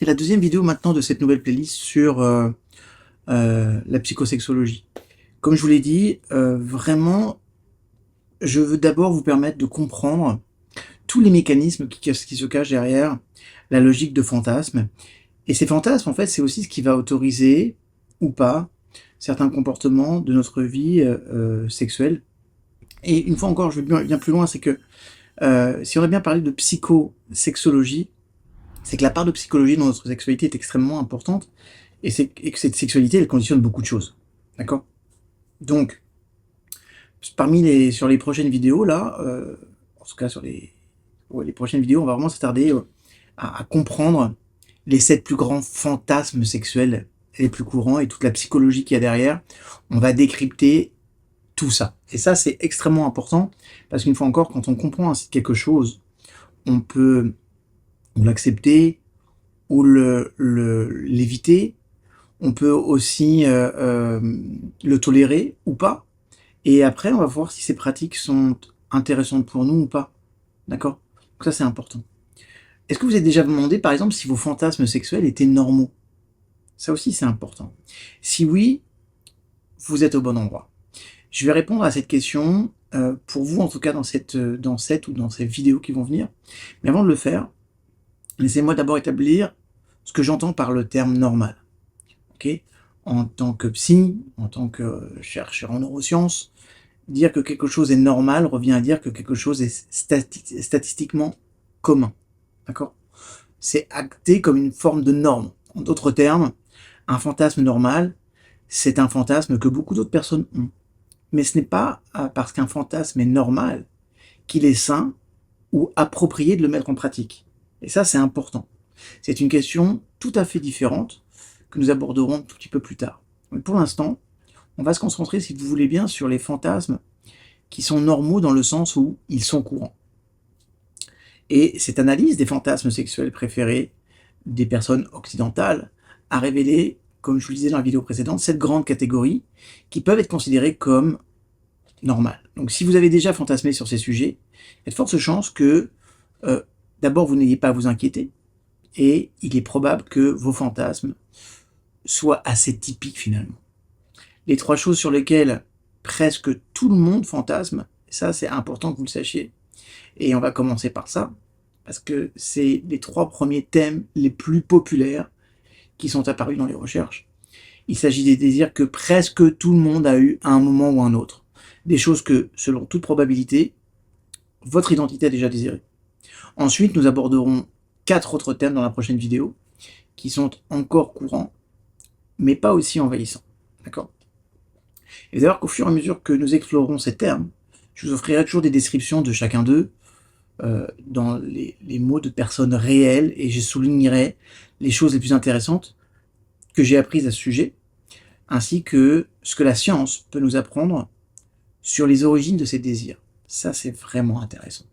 C'est la deuxième vidéo maintenant de cette nouvelle playlist sur la psychosexologie. Comme je vous l'ai dit, vraiment, je veux d'abord vous permettre de comprendre tous les mécanismes qui se cachent derrière la logique de fantasme. Et ces fantasmes, en fait, c'est aussi ce qui va autoriser ou pas certains comportements de notre vie sexuelle. Et une fois encore, je vais bien plus loin, c'est que si on a bien parlé de psychosexologie, c'est que la part de psychologie dans notre sexualité est extrêmement importante et que cette sexualité, elle conditionne beaucoup de choses. D'accord? Donc, sur les prochaines vidéos, là, en tout cas sur les prochaines vidéos, on va vraiment s'attarder à comprendre les 7 plus grands fantasmes sexuels les plus courants et toute la psychologie qu'il y a derrière. On va décrypter tout ça. Et ça, c'est extrêmement important parce qu'une fois encore, quand on comprend ainsi quelque chose, on peut l'accepter ou l'éviter. On peut aussi le tolérer ou pas. Et après, on va voir si ces pratiques sont intéressantes pour nous ou pas. D'accord? Donc ça, c'est important. Est-ce que vous avez déjà demandé, par exemple, si vos fantasmes sexuels étaient normaux? Ça aussi, c'est important. Si oui, vous êtes au bon endroit. Je vais répondre à cette question, pour vous, en tout cas, dans cette ou dans ces vidéos qui vont venir. Mais avant de le faire, laissez-moi d'abord établir ce que j'entends par le terme normal. Ok? En tant que psy, en tant que chercheur en neurosciences, dire que quelque chose est normal revient à dire que quelque chose est statistiquement commun. D'accord? C'est acté comme une forme de norme. En d'autres termes, un fantasme normal, c'est un fantasme que beaucoup d'autres personnes ont. Mais ce n'est pas parce qu'un fantasme est normal qu'il est sain ou approprié de le mettre en pratique. Et ça, c'est important. C'est une question tout à fait différente que nous aborderons un tout petit peu plus tard. Mais pour l'instant, on va se concentrer, si vous voulez bien, sur les fantasmes qui sont normaux dans le sens où ils sont courants. Et cette analyse des fantasmes sexuels préférés des personnes occidentales a révélé, comme je vous le disais dans la vidéo précédente, 7 grandes catégories qui peuvent être considérées comme normales. Donc si vous avez déjà fantasmé sur ces sujets, il y a de fortes chances que, euh, d'abord, vous n'ayez pas à vous inquiéter, et il est probable que vos fantasmes soient assez typiques finalement. Les 3 choses sur lesquelles presque tout le monde fantasme, ça c'est important que vous le sachiez, et on va commencer par ça, parce que c'est les 3 premiers thèmes les plus populaires qui sont apparus dans les recherches. Il s'agit des désirs que presque tout le monde a eu à un moment ou un autre. Des choses que, selon toute probabilité, votre identité a déjà désirées. Ensuite, nous aborderons 4 autres thèmes dans la prochaine vidéo, qui sont encore courants, mais pas aussi envahissants. D'accord? Et d'ailleurs qu'au fur et à mesure que nous explorerons ces termes, je vous offrirai toujours des descriptions de chacun d'eux, dans les mots de personnes réelles, et je soulignerai les choses les plus intéressantes que j'ai apprises à ce sujet, ainsi que ce que la science peut nous apprendre sur les origines de ces désirs. Ça, c'est vraiment intéressant.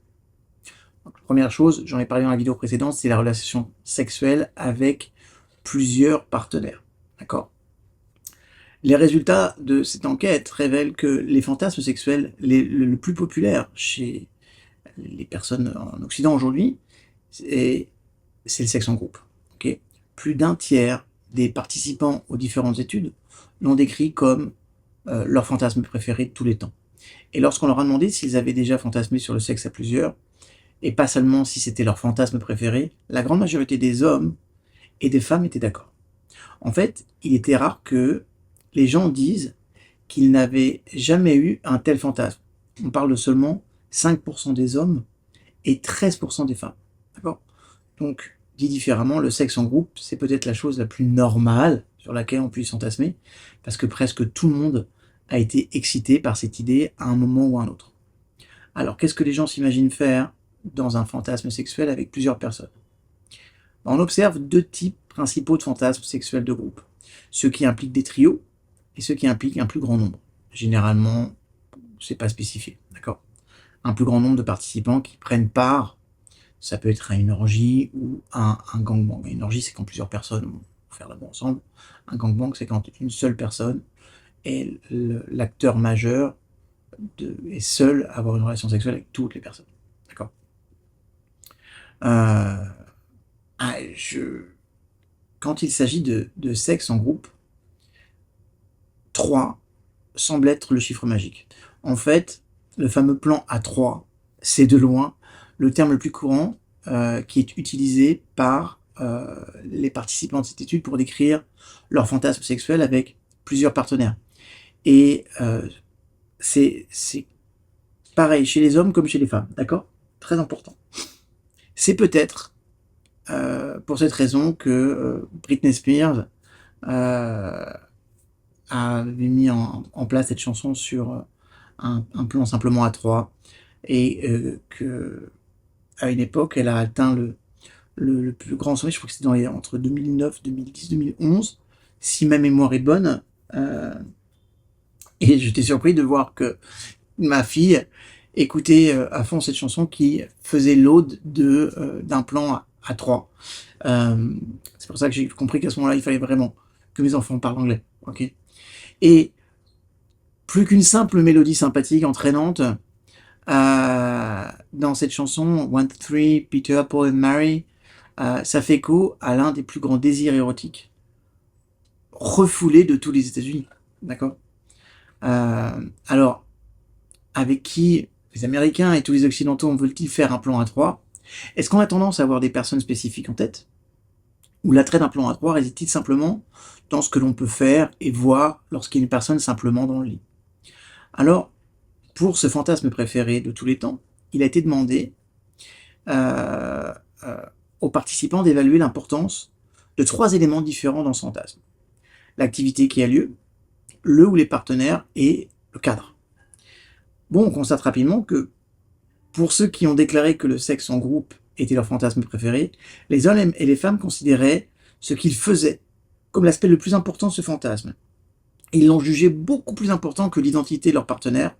Donc, la première chose, j'en ai parlé dans la vidéo précédente, c'est la relation sexuelle avec plusieurs partenaires. D'accord? Les résultats de cette enquête révèlent que les fantasmes sexuels le plus populaire chez les personnes en Occident aujourd'hui, c'est le sexe en groupe. Okay? Plus d'un tiers des participants aux différentes études l'ont décrit comme leur fantasme préféré de tous les temps. Et lorsqu'on leur a demandé s'ils avaient déjà fantasmé sur le sexe à plusieurs, et pas seulement si c'était leur fantasme préféré, la grande majorité des hommes et des femmes étaient d'accord. En fait, il était rare que les gens disent qu'ils n'avaient jamais eu un tel fantasme. On parle de seulement 5% des hommes et 13% des femmes. D'accord? Donc, dit différemment, le sexe en groupe, c'est peut-être la chose la plus normale sur laquelle on puisse fantasmer, parce que presque tout le monde a été excité par cette idée à un moment ou à un autre. Alors, qu'est-ce que les gens s'imaginent faire dans un fantasme sexuel avec plusieurs personnes? On observe 2 types principaux de fantasmes sexuels de groupe. Ceux qui impliquent des trios et ceux qui impliquent un plus grand nombre. Généralement, c'est pas spécifié, d'accord? Un plus grand nombre de participants qui prennent part, ça peut être à une orgie ou un gangbang. Une orgie, c'est quand plusieurs personnes vont faire l'amour ensemble. Un gangbang, c'est quand une seule personne est l'acteur majeur est seul à avoir une relation sexuelle avec toutes les personnes. D'accord? Je quand il s'agit de sexe en groupe, 3 semble être le chiffre magique. En fait, le fameux plan à 3, c'est de loin le terme le plus courant qui est utilisé par les participants de cette étude pour décrire leur fantasme sexuel avec plusieurs partenaires. Et c'est pareil chez les hommes comme chez les femmes, d'accord? Très important. C'est peut-être pour cette raison que Britney Spears avait mis en place cette chanson sur un plan simplement à 3 et qu'à une époque, elle a atteint le plus grand sommet, je crois que c'était entre 2009, 2010, 2011, si ma mémoire est bonne. Et j'étais surpris de voir que ma fille écoutait à fond cette chanson qui faisait l'aude d'un plan à 3. C'est pour ça que j'ai compris qu'à ce moment-là, il fallait vraiment que mes enfants parlent anglais. Okay, et plus qu'une simple mélodie sympathique, entraînante, dans cette chanson, 1, 2, 3, Peter, Paul and Mary, ça fait écho à l'un des plus grands désirs érotiques refoulés de tous les États-Unis. D'accord? Alors, avec qui les Américains et tous les Occidentaux veulent-ils faire un plan à 3? Est-ce qu'on a tendance à avoir des personnes spécifiques en tête? Ou l'attrait d'un plan à 3 réside-t-il simplement dans ce que l'on peut faire et voir lorsqu'il y a une personne simplement dans le lit? Alors, pour ce fantasme préféré de tous les temps, il a été demandé aux participants d'évaluer l'importance de 3 éléments différents dans ce fantasme. L'activité qui a lieu, le ou les partenaires et le cadre. Bon, on constate rapidement que pour ceux qui ont déclaré que le sexe en groupe était leur fantasme préféré, les hommes et les femmes considéraient ce qu'ils faisaient comme l'aspect le plus important de ce fantasme. Ils l'ont jugé beaucoup plus important que l'identité de leur partenaire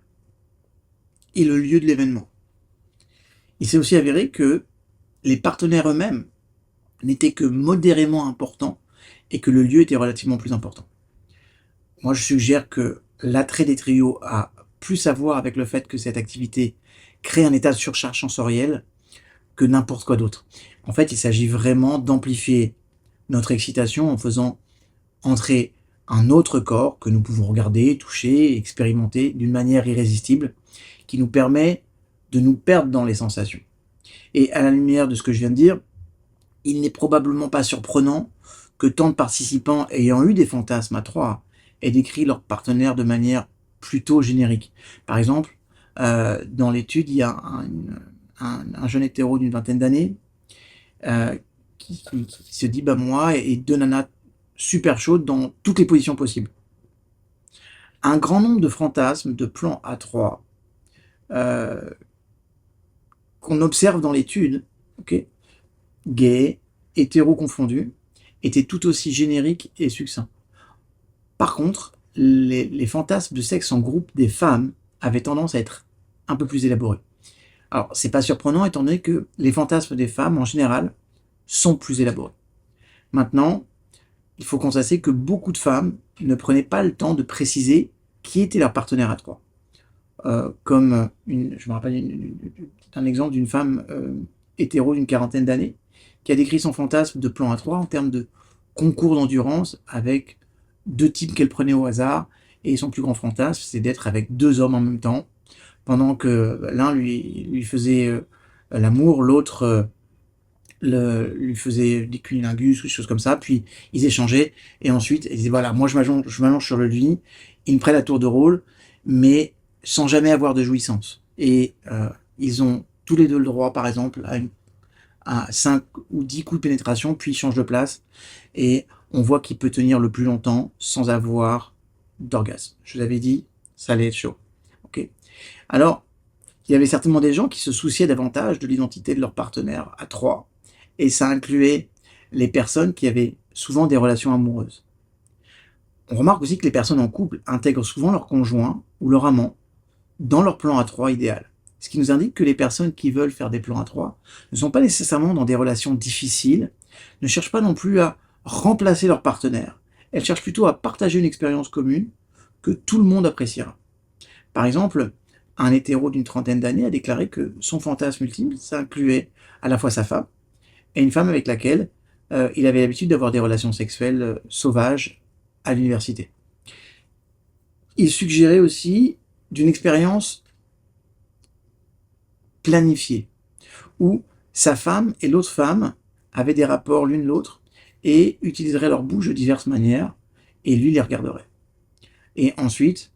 et le lieu de l'événement. Il s'est aussi avéré que les partenaires eux-mêmes n'étaient que modérément importants et que le lieu était relativement plus important. Moi, je suggère que l'attrait des trios a plus à voir avec le fait que cette activité crée un état de surcharge sensorielle que n'importe quoi d'autre. En fait, il s'agit vraiment d'amplifier notre excitation en faisant entrer un autre corps que nous pouvons regarder, toucher, expérimenter d'une manière irrésistible, qui nous permet de nous perdre dans les sensations. Et à la lumière de ce que je viens de dire, il n'est probablement pas surprenant que tant de participants ayant eu des fantasmes à 3 aient décrit leur partenaire de manière plutôt générique. Par exemple, dans l'étude, il y a un jeune hétéro d'une vingtaine d'années qui se dit bah moi et 2 nanas super chaudes dans toutes les positions possibles. Un grand nombre de fantasmes, de plans à 3 qu'on observe dans l'étude, okay, gays, hétéros confondus, étaient tout aussi génériques et succincts. Par contre, les fantasmes de sexe en groupe des femmes avaient tendance à être un peu plus élaborés. Alors, c'est pas surprenant étant donné que les fantasmes des femmes, en général, sont plus élaborés. Maintenant, il faut constater que beaucoup de femmes ne prenaient pas le temps de préciser qui était leur partenaire à 3. Comme je me rappelle d'un exemple d'une femme hétéro d'une quarantaine d'années qui a décrit son fantasme de plan à 3 en termes de concours d'endurance avec 2 types qu'elle prenait au hasard, et son plus grand fantasme, c'est d'être avec 2 hommes en même temps, pendant que l'un lui faisait l'amour, l'autre lui faisait des cunilingus ou des choses comme ça, puis ils échangeaient, et ensuite ils disaient voilà, moi je m'allonge sur le lit, ils me prennent à tour de rôle, mais sans jamais avoir de jouissance. Et ils ont tous les deux le droit, par exemple, à 5 ou 10 coups de pénétration, puis ils changent de place, et on voit qu'il peut tenir le plus longtemps sans avoir d'orgasme. Je vous avais dit, ça allait être chaud. Okay. Alors, il y avait certainement des gens qui se souciaient davantage de l'identité de leur partenaire à 3, et ça incluait les personnes qui avaient souvent des relations amoureuses. On remarque aussi que les personnes en couple intègrent souvent leur conjoint ou leur amant dans leur plan à 3 idéal. Ce qui nous indique que les personnes qui veulent faire des plans à 3 ne sont pas nécessairement dans des relations difficiles, ne cherchent pas non plus à remplacer leur partenaire. Elles cherchent plutôt à partager une expérience commune que tout le monde appréciera. Par exemple, un hétéro d'une trentaine d'années a déclaré que son fantasme ultime, ça incluait à la fois sa femme et une femme avec laquelle il avait l'habitude d'avoir des relations sexuelles sauvages à l'université. Il suggérait aussi d'une expérience planifiée, où sa femme et l'autre femme avaient des rapports l'une l'autre et utiliseraient leur bouche de diverses manières, et lui les regarderait. Et ensuite,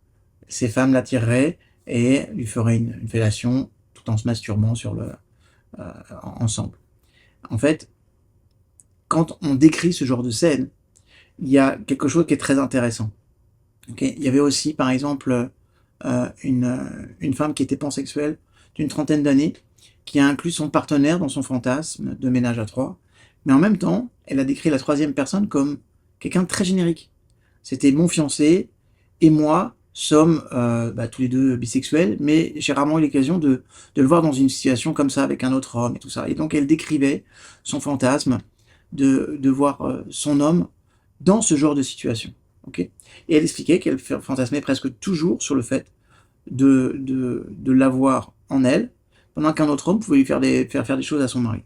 ces femmes l'attireraient et lui feraient une fellation tout en se masturbant ensemble. En fait, quand on décrit ce genre de scène, il y a quelque chose qui est très intéressant. Okay, il y avait aussi, par exemple, une femme qui était pansexuelle d'une trentaine d'années, qui a inclus son partenaire dans son fantasme de ménage à trois, mais en même temps, elle a décrit la troisième personne comme quelqu'un de très générique. C'était mon fiancé et moi sommes tous les deux bisexuels, mais j'ai rarement eu l'occasion de le voir dans une situation comme ça avec un autre homme et tout ça. Et donc elle décrivait son fantasme de voir son homme dans ce genre de situation. Okay, et elle expliquait qu'elle fantasmait presque toujours sur le fait de l'avoir en elle, pendant qu'un autre homme pouvait lui faire des choses à son mari.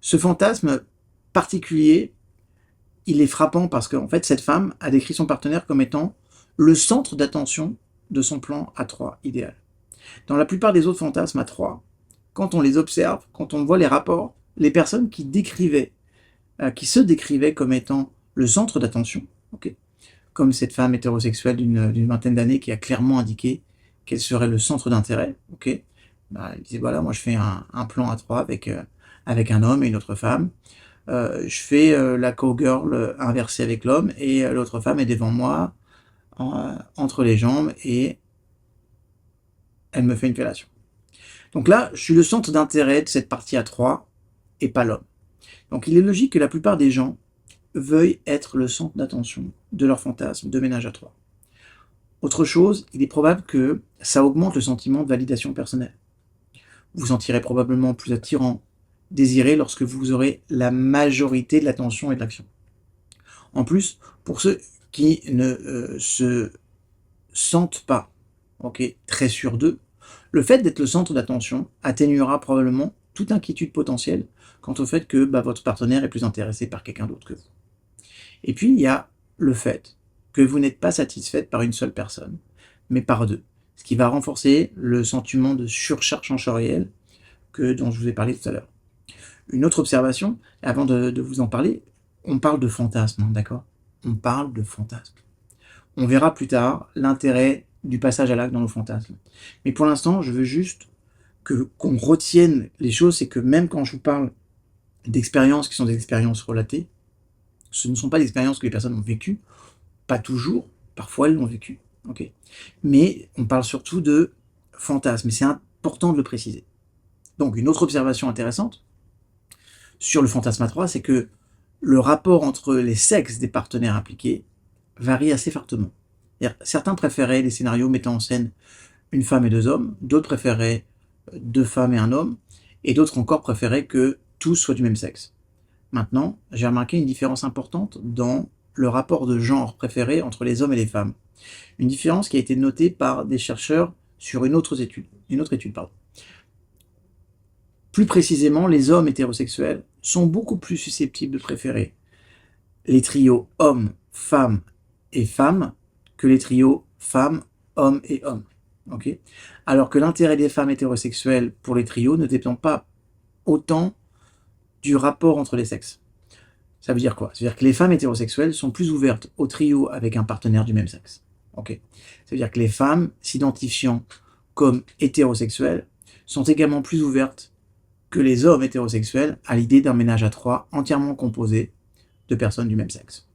Ce fantasme particulier, il est frappant parce qu'en fait, cette femme a décrit son partenaire comme étant le centre d'attention de son plan à trois idéal. Dans la plupart des autres fantasmes à trois, quand on les observe, quand on voit les rapports, les personnes qui se décrivaient comme étant le centre d'attention, okay, comme cette femme hétérosexuelle d'une vingtaine d'années qui a clairement indiqué qu'elle serait le centre d'intérêt, ok, elle disait voilà, moi je fais un plan à trois avec un homme et une autre femme, je fais la cowgirl inversée avec l'homme et l'autre femme est devant moi entre les jambes et elle me fait une fellation. Donc là, je suis le centre d'intérêt de cette partie à trois et pas l'homme. Donc il est logique que la plupart des gens veuillent être le centre d'attention de leur fantasme de ménage à trois. Autre chose, il est probable que ça augmente le sentiment de validation personnelle. Vous vous sentirez probablement plus attirant, désiré lorsque vous aurez la majorité de l'attention et de l'action. En plus, pour ceux qui ne se sentent pas très sûrs d'eux, le fait d'être le centre d'attention atténuera probablement toute inquiétude potentielle quant au fait que votre partenaire est plus intéressé par quelqu'un d'autre que vous. Et puis, il y a le fait que vous n'êtes pas satisfaite par une seule personne, mais par deux, ce qui va renforcer le sentiment de surcharge sensorielle dont je vous ai parlé tout à l'heure. Une autre observation, avant de vous en parler, on parle de fantasme, d'accord ? On parle de fantasme. On verra plus tard l'intérêt du passage à l'acte dans nos fantasmes. Mais pour l'instant, je veux juste qu'on retienne les choses, c'est que même quand je vous parle d'expériences qui sont des expériences relatées, ce ne sont pas des expériences que les personnes ont vécues, pas toujours, parfois elles l'ont vécu. Okay. Mais on parle surtout de fantasmes, et c'est important de le préciser. Donc une autre observation intéressante sur le fantasme à trois, c'est que le rapport entre les sexes des partenaires impliqués varie assez fortement. Certains préféraient les scénarios mettant en scène une femme et deux hommes, d'autres préféraient deux femmes et un homme, et d'autres encore préféraient que tous soient du même sexe. Maintenant, j'ai remarqué une différence importante dans le rapport de genre préféré entre les hommes et les femmes. Une différence qui a été notée par des chercheurs sur une autre étude. Plus précisément, les hommes hétérosexuels sont beaucoup plus susceptibles de préférer les trios hommes, femmes et femmes que les trios femmes, hommes et hommes. Okay, alors que l'intérêt des femmes hétérosexuelles pour les trios ne dépend pas autant du rapport entre les sexes. Ça veut dire quoi? Ça veut dire que les femmes hétérosexuelles sont plus ouvertes au trio avec un partenaire du même sexe. Okay. Ça veut dire que les femmes s'identifiant comme hétérosexuelles sont également plus ouvertes que les hommes hétérosexuels à l'idée d'un ménage à trois entièrement composé de personnes du même sexe.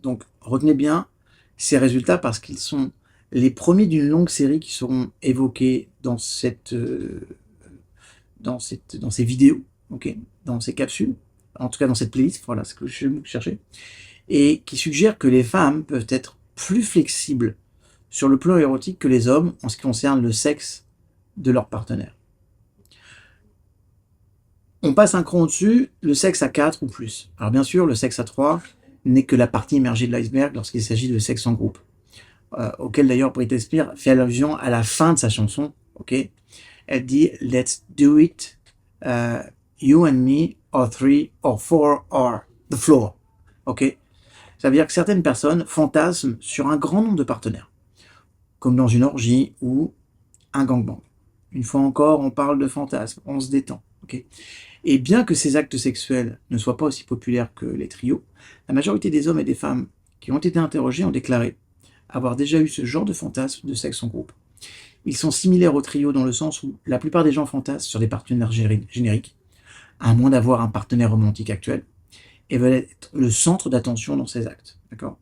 Donc retenez bien ces résultats parce qu'ils sont les premiers d'une longue série qui seront évoqués dans ces vidéos, okay, dans ces capsules, en tout cas dans cette playlist, voilà ce que je cherchais, et qui suggèrent que les femmes peuvent être plus flexibles sur le plan érotique que les hommes en ce qui concerne le sexe de leur partenaire. On passe un cran au-dessus, le sexe à 4 ou plus. Alors bien sûr, le sexe à 3 n'est que la partie immergée de l'iceberg lorsqu'il s'agit de sexe en groupe, auquel d'ailleurs Britney Spears fait allusion à la fin de sa chanson. Okay, elle dit « Let's do it, you and me or 3, or 4, or the floor. Ok? Ça veut dire que certaines personnes fantasment sur un grand nombre de partenaires, comme dans une orgie ou un gangbang. Une fois encore, on parle de fantasme, on se détend. Ok? Et bien que ces actes sexuels ne soient pas aussi populaires que les trios, la majorité des hommes et des femmes qui ont été interrogés ont déclaré avoir déjà eu ce genre de fantasme de sexe en groupe. Ils sont similaires aux trios dans le sens où la plupart des gens fantasment sur des partenaires génériques, à moins d'avoir un partenaire romantique actuel, et veulent être le centre d'attention dans ces actes. D'accord ?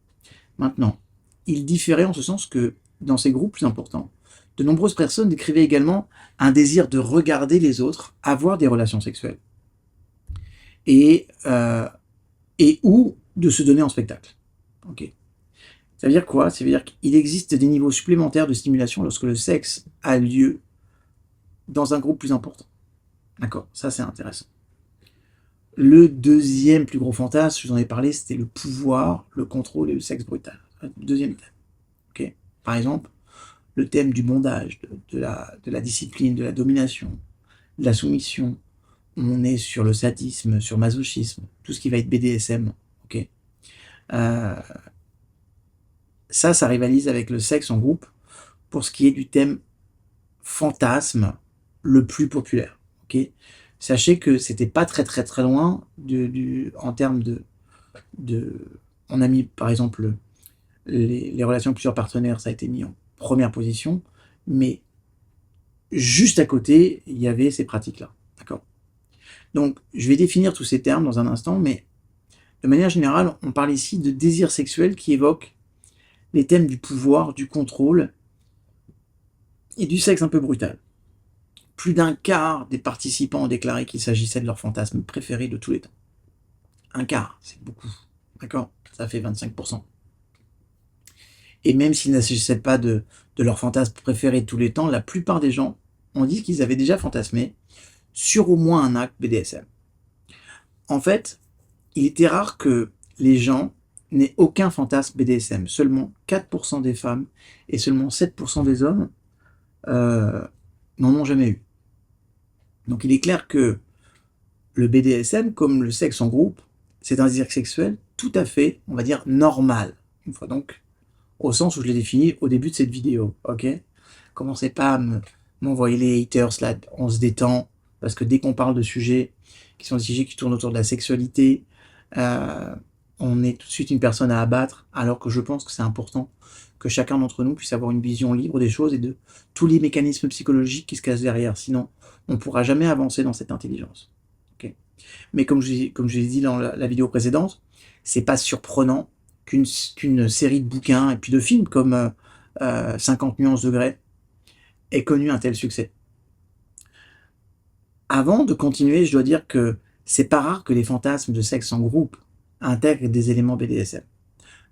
Maintenant, ils différaient en ce sens que, dans ces groupes plus importants, de nombreuses personnes décrivaient également un désir de regarder les autres avoir des relations sexuelles et, ou de se donner en spectacle. Ok. Ça veut dire quoi? Ça veut dire qu'il existe des niveaux supplémentaires de stimulation lorsque le sexe a lieu dans un groupe plus important. D'accord? Ça, c'est intéressant. Le deuxième plus gros fantasme, je vous en ai parlé, c'était le pouvoir, le contrôle et le sexe brutal. Deuxième thème. Okay. Par exemple, le thème du bondage, de la discipline, de la domination, de la soumission. On est sur le sadisme, sur le masochisme, tout ce qui va être BDSM. Okay. Ça rivalise avec le sexe en groupe pour ce qui est du thème fantasme le plus populaire. Okay. Sachez que c'était pas très loin en termes on a mis par exemple les relations avec plusieurs partenaires, ça a été mis en première position, mais juste à côté, il y avait ces pratiques-là. D'accord ? Donc, je vais définir tous ces termes dans un instant, mais de manière générale, on parle ici de désir sexuel qui évoque les thèmes du pouvoir, du contrôle et du sexe un peu brutal. Plus d'un quart des participants ont déclaré qu'il s'agissait de leur fantasme préféré de tous les temps. Un quart, c'est beaucoup. D'accord ? Ça fait 25%. Et même s'ils ne s'agissait pas de leur fantasme préféré de tous les temps, la plupart des gens ont dit qu'ils avaient déjà fantasmé sur au moins un acte BDSM. En fait, il était rare que les gens n'aient aucun fantasme BDSM. Seulement 4% des femmes et seulement 7% des hommes n'en ont jamais eu. Donc il est clair que le BDSM, comme le sexe en groupe, c'est un désir sexuel tout à fait, on va dire, normal. Une fois donc, au sens où je l'ai défini au début de cette vidéo, ok ? Commencez pas à m'envoyer les haters, là, on se détend, parce que dès qu'on parle de sujets qui sont des sujets qui tournent autour de la sexualité, on est tout de suite une personne à abattre, alors que je pense que c'est important que chacun d'entre nous puisse avoir une vision libre des choses et de tous les mécanismes psychologiques qui se cachent derrière, sinon on ne pourra jamais avancer dans cette intelligence. Okay. Mais comme je l'ai dit dans la vidéo précédente, c'est pas surprenant qu'une série de bouquins et puis de films comme 50 nuances de Grey ait connu un tel succès. Avant de continuer, je dois dire que c'est pas rare que les fantasmes de sexe en groupe intègrent des éléments BDSM,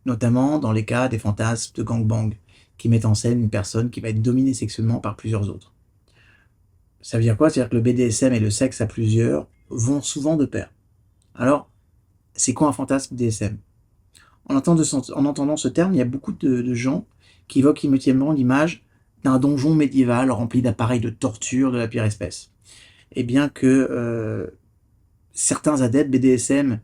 notamment dans les cas des fantasmes de gangbang, qui mettent en scène une personne qui va être dominée sexuellement par plusieurs autres. Ça veut dire quoi? C'est-à-dire que le BDSM et le sexe à plusieurs vont souvent de pair. Alors, c'est quoi un fantasme BDSM? En entendant ce terme, il y a beaucoup de gens qui évoquent immédiatement l'image d'un donjon médiéval rempli d'appareils de torture de la pire espèce. Et bien que certains adeptes BDSM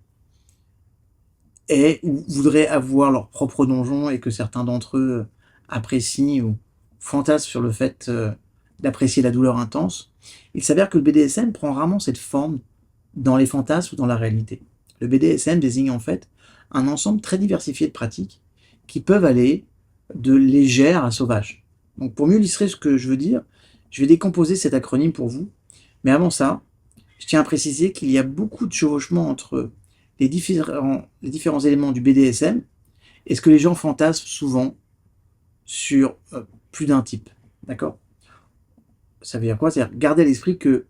aient ou voudraient avoir leur propre donjon et que certains d'entre eux apprécient ou fantasment sur le fait d'apprécier la douleur intense, il s'avère que le BDSM prend rarement cette forme dans les fantasmes ou dans la réalité. Le BDSM désigne en fait un ensemble très diversifié de pratiques qui peuvent aller de légères à sauvages. Donc pour mieux illustrer ce que je veux dire, je vais décomposer cet acronyme pour vous. Mais avant ça, je tiens à préciser qu'il y a beaucoup de chevauchements entre les différents éléments du BDSM et ce que les gens fantasment souvent sur plus d'un type. D'accord ? Ça veut dire quoi? C'est-à-dire garder à l'esprit que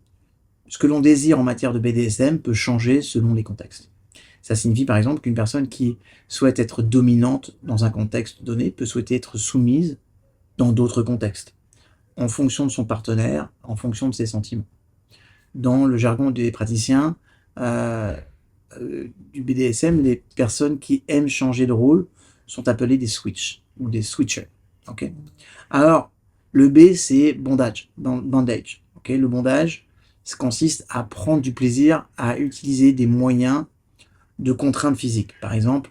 ce que l'on désire en matière de BDSM peut changer selon les contextes. Ça signifie par exemple qu'une personne qui souhaite être dominante dans un contexte donné peut souhaiter être soumise dans d'autres contextes, en fonction de son partenaire, en fonction de ses sentiments. Dans le jargon des praticiens du BDSM, les personnes qui aiment changer de rôle sont appelées des switch ou des switchers. Okay. Alors, le B, c'est bondage. Bondage. Okay. Le bondage, Ça consiste à prendre du plaisir à utiliser des moyens de contraintes physiques. Par exemple,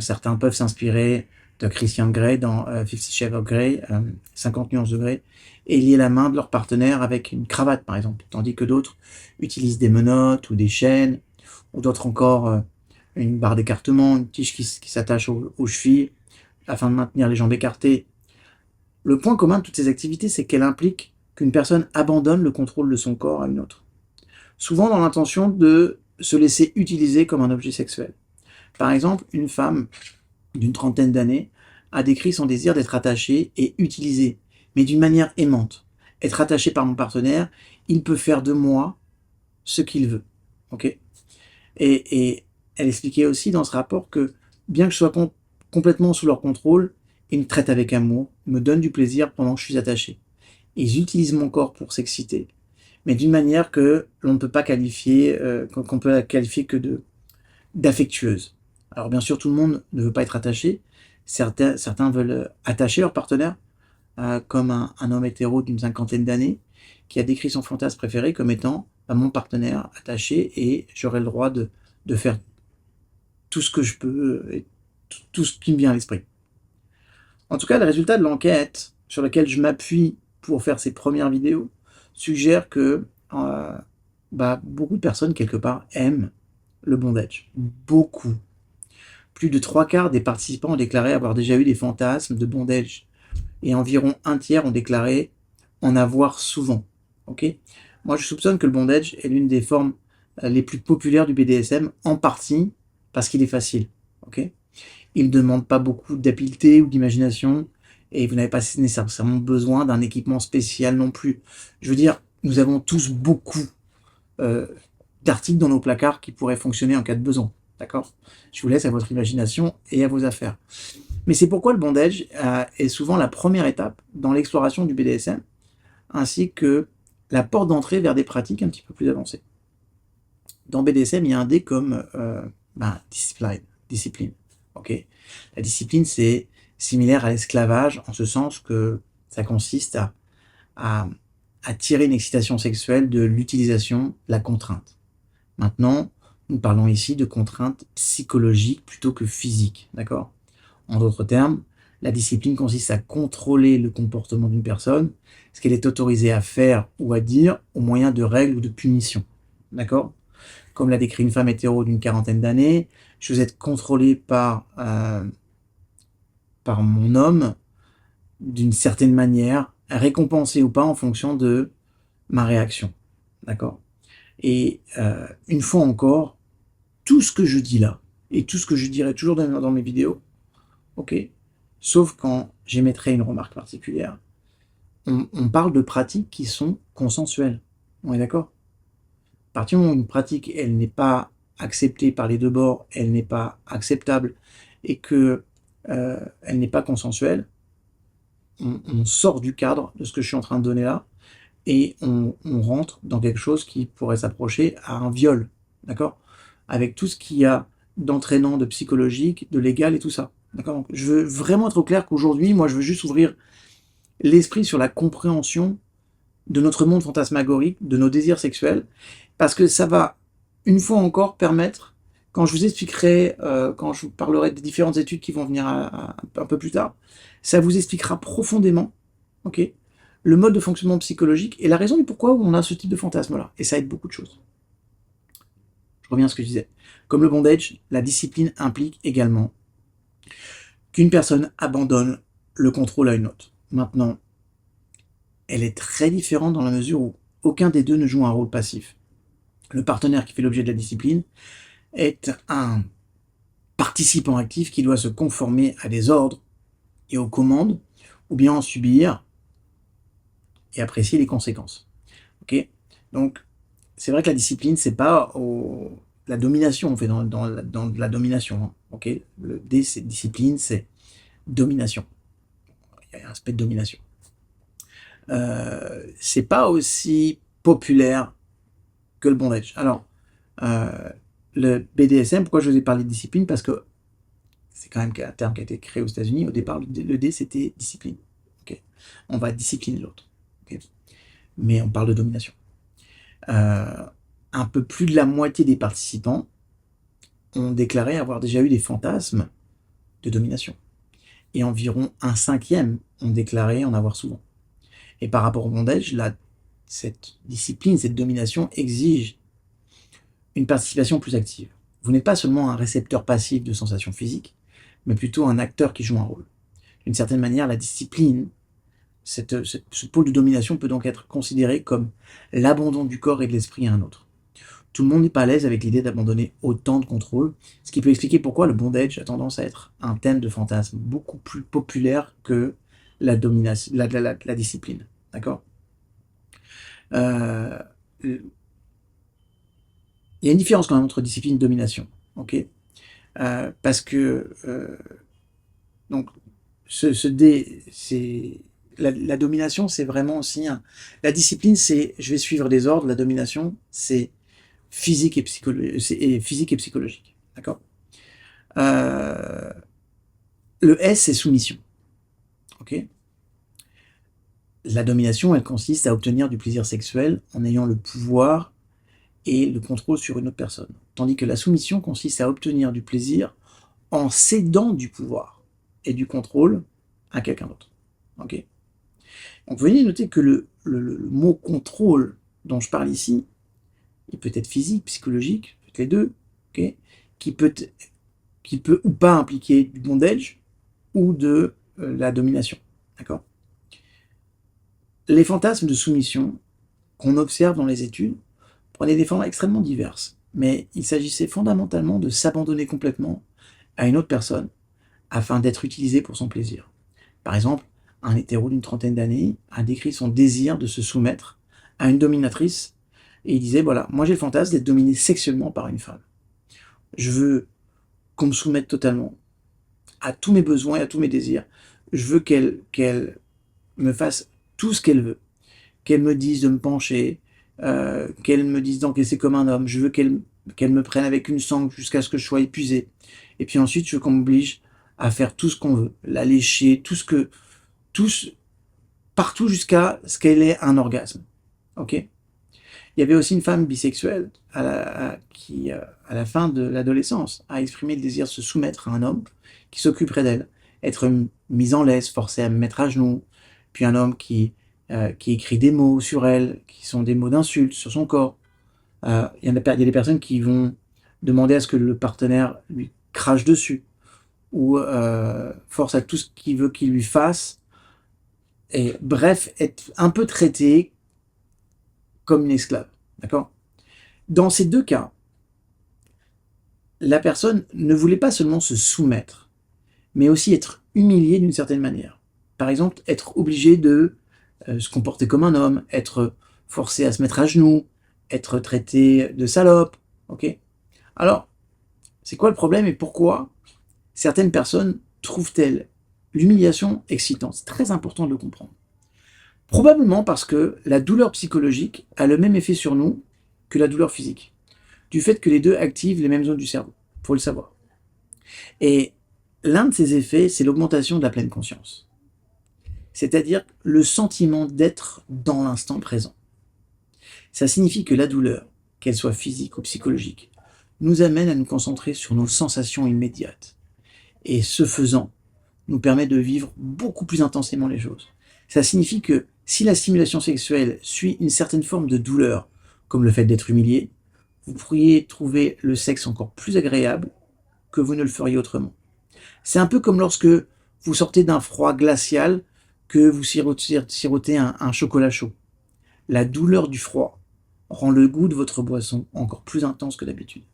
certains peuvent s'inspirer de Christian Grey dans Fifty Shades of Grey, 50 nuances de Grey, et lier la main de leur partenaire avec une cravate, par exemple. Tandis que d'autres utilisent des menottes ou des chaînes, ou d'autres encore une barre d'écartement, une tige qui s'attache aux chevilles, afin de maintenir les jambes écartées. Le point commun de toutes ces activités, c'est qu'elles impliquent qu'une personne abandonne le contrôle de son corps à une autre. Souvent dans l'intention de se laisser utiliser comme un objet sexuel. Par exemple, une femme d'une trentaine d'années a décrit son désir d'être attachée et utilisée, mais d'une manière aimante. Être attaché par mon partenaire, il peut faire de moi ce qu'il veut. Ok. Et elle expliquait aussi dans ce rapport que, bien que je sois complètement sous leur contrôle, ils me traitent avec amour, me donnent du plaisir pendant que je suis attaché. Ils utilisent mon corps pour s'exciter, mais d'une manière que l'on ne peut pas qualifier, qu'on peut qualifier que d'affectueuse. Alors bien sûr, tout le monde ne veut pas être attaché. Certains veulent attacher leur partenaire, comme un homme hétéro d'une cinquantaine d'années, qui a décrit son fantasme préféré comme étant mon partenaire attaché et j'aurai le droit de faire tout ce que je peux et tout ce qui me vient à l'esprit. En tout cas, le résultat de l'enquête sur lequel je m'appuie pour faire ces premières vidéos suggère que beaucoup de personnes, quelque part, aiment le bondage. Beaucoup. Plus de 3/4 des participants ont déclaré avoir déjà eu des fantasmes de bondage. Et environ un tiers ont déclaré en avoir souvent. Ok. Moi, je soupçonne que le bondage est l'une des formes les plus populaires du BDSM, en partie parce qu'il est facile. Ok. Il ne demande pas beaucoup d'habileté ou d'imagination, et vous n'avez pas nécessairement besoin d'un équipement spécial non plus. Je veux dire, nous avons tous beaucoup d'articles dans nos placards qui pourraient fonctionner en cas de besoin. D'accord. Je vous laisse à votre imagination et à vos affaires. Mais c'est pourquoi le bondage est souvent la première étape dans l'exploration du BDSM, ainsi que la porte d'entrée vers des pratiques un petit peu plus avancées. Dans BDSM, il y a un D comme discipline. Okay. La discipline, c'est similaire à l'esclavage, en ce sens que ça consiste à tirer une excitation sexuelle de l'utilisation de la contrainte. Maintenant, nous parlons ici de contraintes psychologiques plutôt que physiques, d'accord? En d'autres termes, la discipline consiste à contrôler le comportement d'une personne, ce qu'elle est autorisée à faire ou à dire au moyen de règles ou de punitions, d'accord? Comme l'a décrit une femme hétéro d'une quarantaine d'années, je veux être contrôlée par mon homme d'une certaine manière, récompensée ou pas en fonction de ma réaction, d'accord? Et une fois encore, tout ce que je dis là, et tout ce que je dirai toujours dans mes vidéos, ok, sauf quand j'émettrai une remarque particulière, on parle de pratiques qui sont consensuelles. On est d'accord? À partir du moment où une pratique, elle n'est pas acceptée par les deux bords, elle n'est pas acceptable, et que elle n'est pas consensuelle, on sort du cadre de ce que je suis en train de donner là, et on rentre dans quelque chose qui pourrait s'approcher à un viol, d'accord? Avec tout ce qu'il y a d'entraînant, de psychologique, de légal et tout ça, d'accord? Donc, je veux vraiment être au clair qu'aujourd'hui, moi, je veux juste ouvrir l'esprit sur la compréhension de notre monde fantasmagorique, de nos désirs sexuels, parce que ça va, une fois encore, permettre, quand je vous expliquerai, quand je vous parlerai des différentes études qui vont venir un peu plus tard, ça vous expliquera profondément, ok, le mode de fonctionnement psychologique et la raison du pourquoi on a ce type de fantasme-là. Et ça aide beaucoup de choses. Je reviens à ce que je disais. Comme le bondage, la discipline implique également qu'une personne abandonne le contrôle à une autre. Maintenant, elle est très différente dans la mesure où aucun des deux ne joue un rôle passif. Le partenaire qui fait l'objet de la discipline est un participant actif qui doit se conformer à des ordres et aux commandes, ou bien en subir et apprécier les conséquences. Ok. Donc, c'est vrai que la discipline, c'est pas la domination, on fait dans la domination. Hein. Ok. Le D, c'est discipline, c'est domination. Il y a un aspect de domination. C'est pas aussi populaire que le bondage. Alors, le BDSM, pourquoi je vous ai parlé de discipline? Parce que c'est quand même un terme qui a été créé aux États-Unis. Au départ, le D, c'était discipline. Okay. On va discipliner l'autre. Okay. Mais on parle de domination. Un peu plus de la moitié des participants ont déclaré avoir déjà eu des fantasmes de domination. Et environ un cinquième ont déclaré en avoir souvent. Et par rapport au bondage, cette discipline, cette domination exige une participation plus active. Vous n'êtes pas seulement un récepteur passif de sensations physiques, mais plutôt un acteur qui joue un rôle. D'une certaine manière, la discipline, ce pôle de domination peut donc être considéré comme l'abandon du corps et de l'esprit à un autre. Tout le monde n'est pas à l'aise avec l'idée d'abandonner autant de contrôle, ce qui peut expliquer pourquoi le bondage a tendance à être un thème de fantasme beaucoup plus populaire que la discipline. D'accord. Il y a une différence quand même entre discipline et domination. Ok. Parce que donc la domination, c'est vraiment aussi la discipline, c'est je vais suivre des ordres. La domination, c'est physique et psychologique. D'accord. Le S, c'est soumission. Ok. La domination, elle consiste à obtenir du plaisir sexuel en ayant le pouvoir et le contrôle sur une autre personne. Tandis que la soumission consiste à obtenir du plaisir en cédant du pouvoir et du contrôle à quelqu'un d'autre. Ok. Donc veuillez noter que le mot contrôle dont je parle ici, il peut être physique, psychologique, peut-être les deux, okay, qui peut ou pas impliquer du bondage ou de la domination. D'accord. Les fantasmes de soumission qu'on observe dans les études prenaient des formes extrêmement diverses, mais il s'agissait fondamentalement de s'abandonner complètement à une autre personne afin d'être utilisé pour son plaisir. Par exemple, un hétéro d'une trentaine d'années a décrit son désir de se soumettre à une dominatrice et il disait, voilà, moi j'ai le fantasme d'être dominé sexuellement par une femme. Je veux qu'on me soumette totalement à tous mes besoins et à tous mes désirs. Je veux qu'elle me fasse tout ce qu'elle veut. Qu'elle me dise de me pencher, qu'elle me dise d'encaisser comme un homme. Je veux qu'elle me prenne avec une sangle jusqu'à ce que je sois épuisé. Et puis ensuite, je veux qu'on m'oblige à faire tout ce qu'on veut. La lécher, partout jusqu'à ce qu'elle ait un orgasme. Ok. Il y avait aussi une femme bisexuelle qui, à la fin de l'adolescence, a exprimé le désir de se soumettre à un homme qui s'occuperait d'elle, être mise en laisse, forcée à me mettre à genoux, puis un homme qui écrit des mots sur elle, qui sont des mots d'insulte sur son corps. Il y a des personnes qui vont demander à ce que le partenaire lui crache dessus, ou force à tout ce qu'il veut qu'il lui fasse, et bref, être un peu traité comme une esclave. D'accord. Dans ces deux cas, la personne ne voulait pas seulement se soumettre, mais aussi être humiliée d'une certaine manière. Par exemple, être obligée de se comporter comme un homme, être forcé à se mettre à genoux, être traité de salope. Ok. Alors, c'est quoi le problème et pourquoi certaines personnes trouvent-elles l'humiliation excitante? C'est très important de le comprendre. Probablement parce que la douleur psychologique a le même effet sur nous que la douleur physique, du fait que les deux activent les mêmes zones du cerveau. Il faut le savoir. Et l'un de ces effets, c'est l'augmentation de la pleine conscience. C'est-à-dire le sentiment d'être dans l'instant présent. Ça signifie que la douleur, qu'elle soit physique ou psychologique, nous amène à nous concentrer sur nos sensations immédiates. Et ce faisant, nous permet de vivre beaucoup plus intensément les choses. Ça signifie que si la stimulation sexuelle suit une certaine forme de douleur, comme le fait d'être humilié, vous pourriez trouver le sexe encore plus agréable que vous ne le feriez autrement. C'est un peu comme lorsque vous sortez d'un froid glacial, que vous sirotez un chocolat chaud. La douleur du froid rend le goût de votre boisson encore plus intense que d'habitude.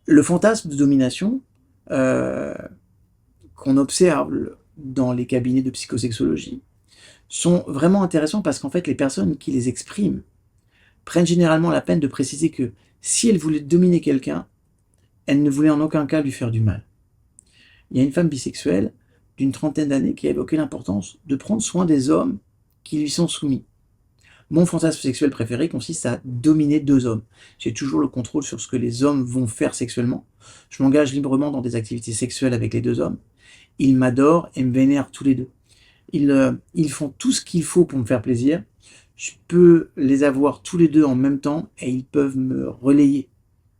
Le fantasme de domination qu'on observe dans les cabinets de psychosexologie sont vraiment intéressants parce qu'en fait, les personnes qui les expriment prennent généralement la peine de préciser que si elles voulaient dominer quelqu'un, elles ne voulaient en aucun cas lui faire du mal. Il y a une femme bisexuelle d'une trentaine d'années qui a évoqué l'importance de prendre soin des hommes qui lui sont soumis. Mon fantasme sexuel préféré consiste à dominer deux hommes. J'ai toujours le contrôle sur ce que les hommes vont faire sexuellement. Je m'engage librement dans des activités sexuelles avec les deux hommes. Ils m'adorent et me vénèrent tous les deux. Ils font tout ce qu'il faut pour me faire plaisir. je peux les avoir tous les deux en même temps et ils peuvent me relayer.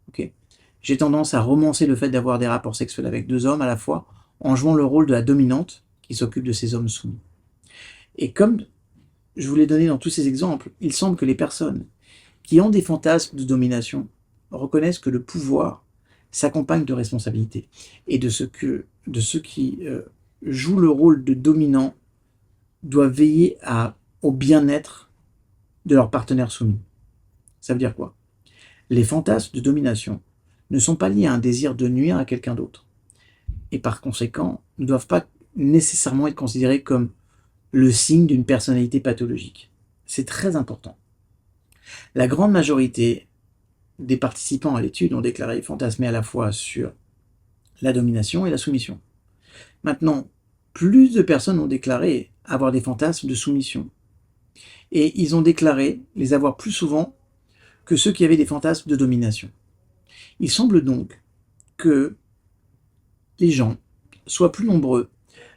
Okay, j'ai tendance à romancer le fait d'avoir des rapports sexuels avec 2 hommes à la fois, en jouant le rôle de la dominante qui s'occupe de ces hommes soumis. Et comme je vous l'ai donné dans tous ces exemples, il semble que les personnes qui ont des fantasmes de domination reconnaissent que le pouvoir s'accompagne de responsabilités et de ceux qui jouent le rôle de dominant doivent veiller au bien-être de leur partenaire soumis. Ça veut dire quoi? Les fantasmes de domination ne sont pas liés à un désir de nuire à quelqu'un d'autre et par conséquent ne doivent pas nécessairement être considérés comme le signe d'une personnalité pathologique. C'est très important. La grande majorité des participants à l'étude ont déclaré fantasmer à la fois sur la domination et la soumission. Maintenant, plus de personnes ont déclaré avoir des fantasmes de soumission. Et ils ont déclaré les avoir plus souvent que ceux qui avaient des fantasmes de domination. Il semble donc que les gens soient plus nombreux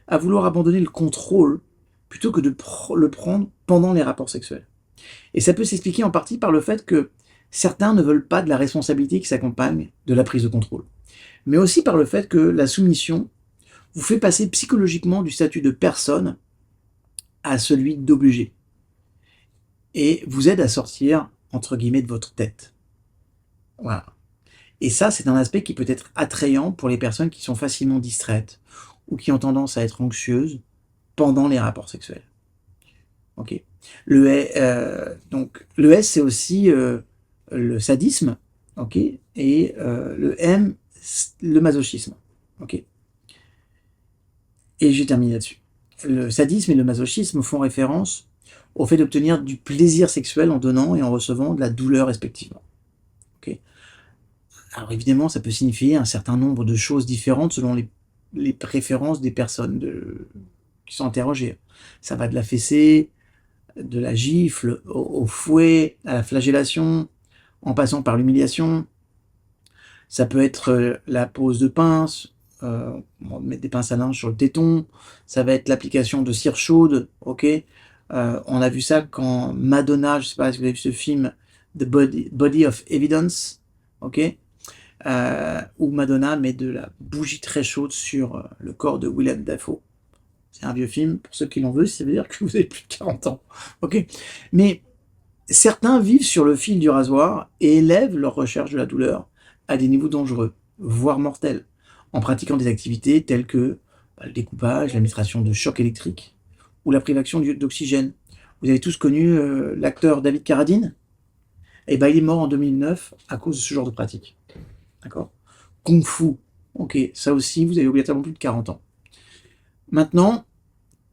à vouloir abandonner le contrôle plutôt que de le prendre pendant les rapports sexuels. Et ça peut s'expliquer en partie par le fait que certains ne veulent pas de la responsabilité qui s'accompagne de la prise de contrôle, mais aussi par le fait que la soumission vous fait passer psychologiquement du statut de personne à celui d'obligé, et vous aide à sortir, entre guillemets, de votre tête. Voilà. Et ça, c'est un aspect qui peut être attrayant pour les personnes qui sont facilement distraites ou qui ont tendance à être anxieuses pendant les rapports sexuels. Ok. Donc, le S, c'est aussi le sadisme, ok, et le M, le masochisme, ok. Et j'ai terminé là-dessus. Le sadisme et le masochisme font référence au fait d'obtenir du plaisir sexuel en donnant et en recevant de la douleur respectivement. Okay. Alors évidemment, ça peut signifier un certain nombre de choses différentes selon les préférences des personnes qui sont interrogées. Ça va de la fessée, de la gifle, au fouet, à la flagellation, en passant par l'humiliation. Ça peut être la pose de pince, on va mettre des pinces à linge sur le téton. Ça va être l'application de cire chaude, ok. On a vu ça quand Madonna, je sais pas si vous avez vu ce film, The Body of Evidence, ok, où Madonna met de la bougie très chaude sur le corps de Willem Dafoe. C'est un vieux film, pour ceux qui l'ont vu, ça veut dire que vous avez plus de 40 ans, ok. Mais certains vivent sur le fil du rasoir et élèvent leur recherche de la douleur à des niveaux dangereux, voire mortels, en pratiquant des activités telles que le découpage, l'administration de chocs électriques ou la privation d'oxygène. Vous avez tous connu l'acteur David Carradine? Eh ben, il est mort en 2009 à cause de ce genre de pratique. D'accord? Kung Fu. Ok, ça aussi, vous avez obligatoirement plus de 40 ans. Maintenant,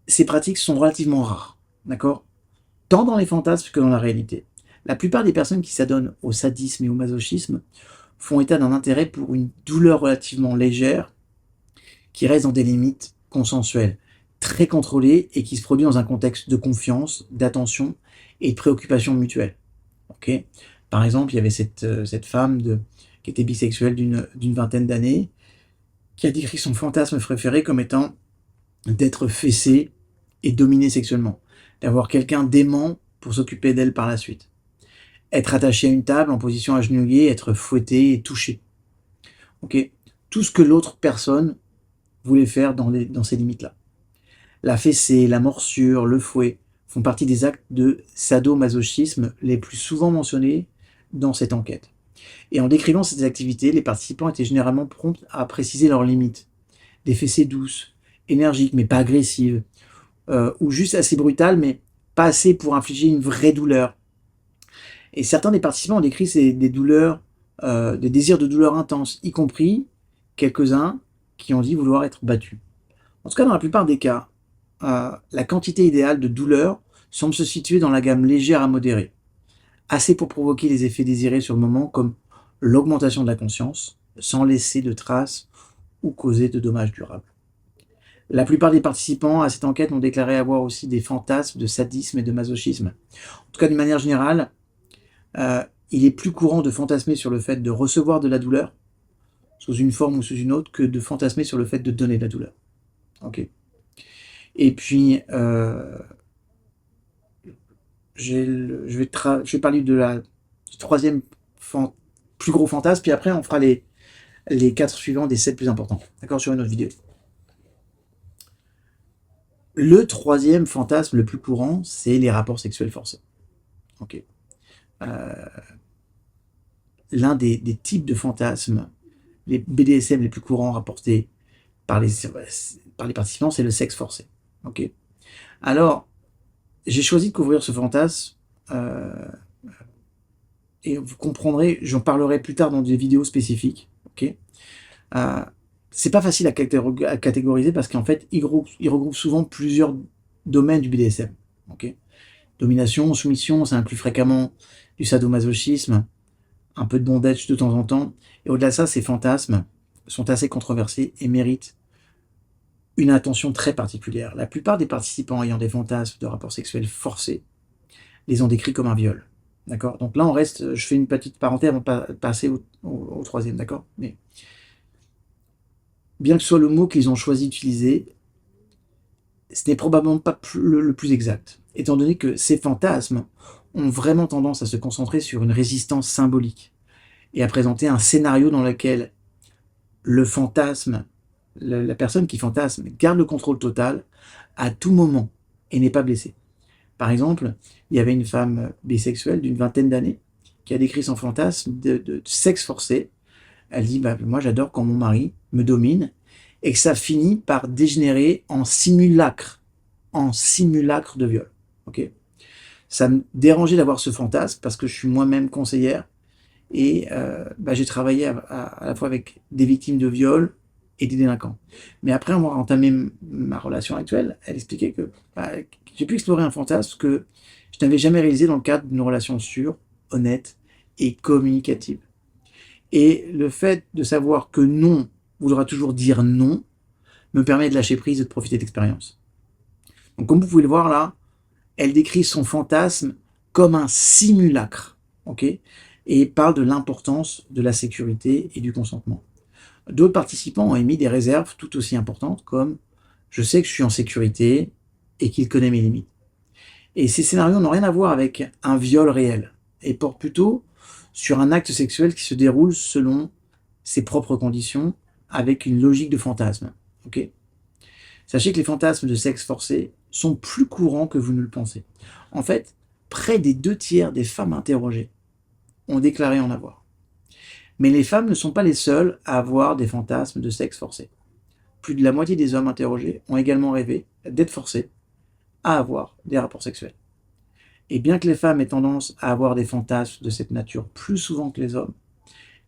ces pratiques sont relativement rares. D'accord? Tant dans les fantasmes que dans la réalité. La plupart des personnes qui s'adonnent au sadisme et au masochisme font état d'un intérêt pour une douleur relativement légère qui reste dans des limites consensuelles, très contrôlées et qui se produit dans un contexte de confiance, d'attention et de préoccupation mutuelle. Okay. Par exemple, il y avait cette femme qui était bisexuelle d'une vingtaine d'années qui a décrit son fantasme préféré comme étant d'être fessée et dominée sexuellement, d'avoir quelqu'un d'aimant pour s'occuper d'elle par la suite. Être attaché à une table en position agenouillée, être fouetté et touché. Okay. Tout ce que l'autre personne voulait faire dans ces limites-là. La fessée, la morsure, le fouet font partie des actes de sadomasochisme les plus souvent mentionnés dans cette enquête. Et en décrivant ces activités, les participants étaient généralement prompts à préciser leurs limites. Des fessées douces, énergiques mais pas agressives, ou juste assez brutales mais pas assez pour infliger une vraie douleur. Et certains des participants ont décrit des douleurs, des désirs de douleur intenses, y compris quelques-uns qui ont dit vouloir être battus. En tout cas, dans la plupart des cas, la quantité idéale de douleur semble se situer dans la gamme légère à modérée, assez pour provoquer les effets désirés sur le moment, comme l'augmentation de la conscience, sans laisser de traces ou causer de dommages durables. La plupart des participants à cette enquête ont déclaré avoir aussi des fantasmes de sadisme et de masochisme. En tout cas, d'une manière générale, il est plus courant de fantasmer sur le fait de recevoir de la douleur, sous une forme ou sous une autre, que de fantasmer sur le fait de donner de la douleur. Ok. Et puis, je vais parler du troisième plus gros fantasme, puis après on fera les 4 suivants des 7 plus importants, d'accord, sur une autre vidéo. Le troisième fantasme le plus courant, c'est les rapports sexuels forcés. Ok. L'un des types de fantasmes, les BDSM les plus courants rapportés par les participants, c'est le sexe forcé. Ok. Alors, j'ai choisi de couvrir ce fantasme et vous comprendrez, j'en parlerai plus tard dans des vidéos spécifiques. Ok. C'est pas facile à catégoriser parce qu'en fait, il regroupe souvent plusieurs domaines du BDSM. Ok. Domination, soumission, ça inclut fréquemment du sadomasochisme, un peu de bondage de temps en temps. Et au-delà de ça, ces fantasmes sont assez controversés et méritent une attention très particulière. La plupart des participants ayant des fantasmes de rapports sexuels forcés les ont décrits comme un viol. D'accord. Donc là, on reste, je fais une petite parenthèse avant de passer au troisième, d'accord. Mais bien que ce soit le mot qu'ils ont choisi d'utiliser, ce n'est probablement pas le plus exact, étant donné que ces fantasmes ont vraiment tendance à se concentrer sur une résistance symbolique et à présenter un scénario dans lequel le fantasme, la personne qui fantasme, garde le contrôle total à tout moment et n'est pas blessée. Par exemple, il y avait une femme bisexuelle d'une vingtaine d'années qui a décrit son fantasme de sexe forcé. Elle dit bah, moi j'adore quand mon mari me domine et que ça finit par dégénérer en simulacre de viol. Ok. Ça me dérangeait d'avoir ce fantasme parce que je suis moi-même conseillère et j'ai travaillé à la fois avec des victimes de viol et des délinquants. Mais après avoir entamé ma relation actuelle, elle expliquait que j'ai pu explorer un fantasme que je n'avais jamais réalisé dans le cadre d'une relation sûre, honnête et communicative. Et le fait de savoir que non voudra toujours dire non me permet de lâcher prise et de profiter d'expérience. Donc comme vous pouvez le voir là, elle décrit son fantasme comme un simulacre, ok, et parle de l'importance de la sécurité et du consentement. D'autres participants ont émis des réserves tout aussi importantes comme « je sais que je suis en sécurité et qu'il connaît mes limites ». Et ces scénarios n'ont rien à voir avec un viol réel et portent plutôt sur un acte sexuel qui se déroule selon ses propres conditions avec une logique de fantasme. Okay. Sachez que les fantasmes de sexe forcé sont plus courants que vous ne le pensez. En fait, près des 2/3 des femmes interrogées ont déclaré en avoir. Mais les femmes ne sont pas les seules à avoir des fantasmes de sexe forcé. Plus de la moitié des hommes interrogés ont également rêvé d'être forcés à avoir des rapports sexuels. Et bien que les femmes aient tendance à avoir des fantasmes de cette nature plus souvent que les hommes,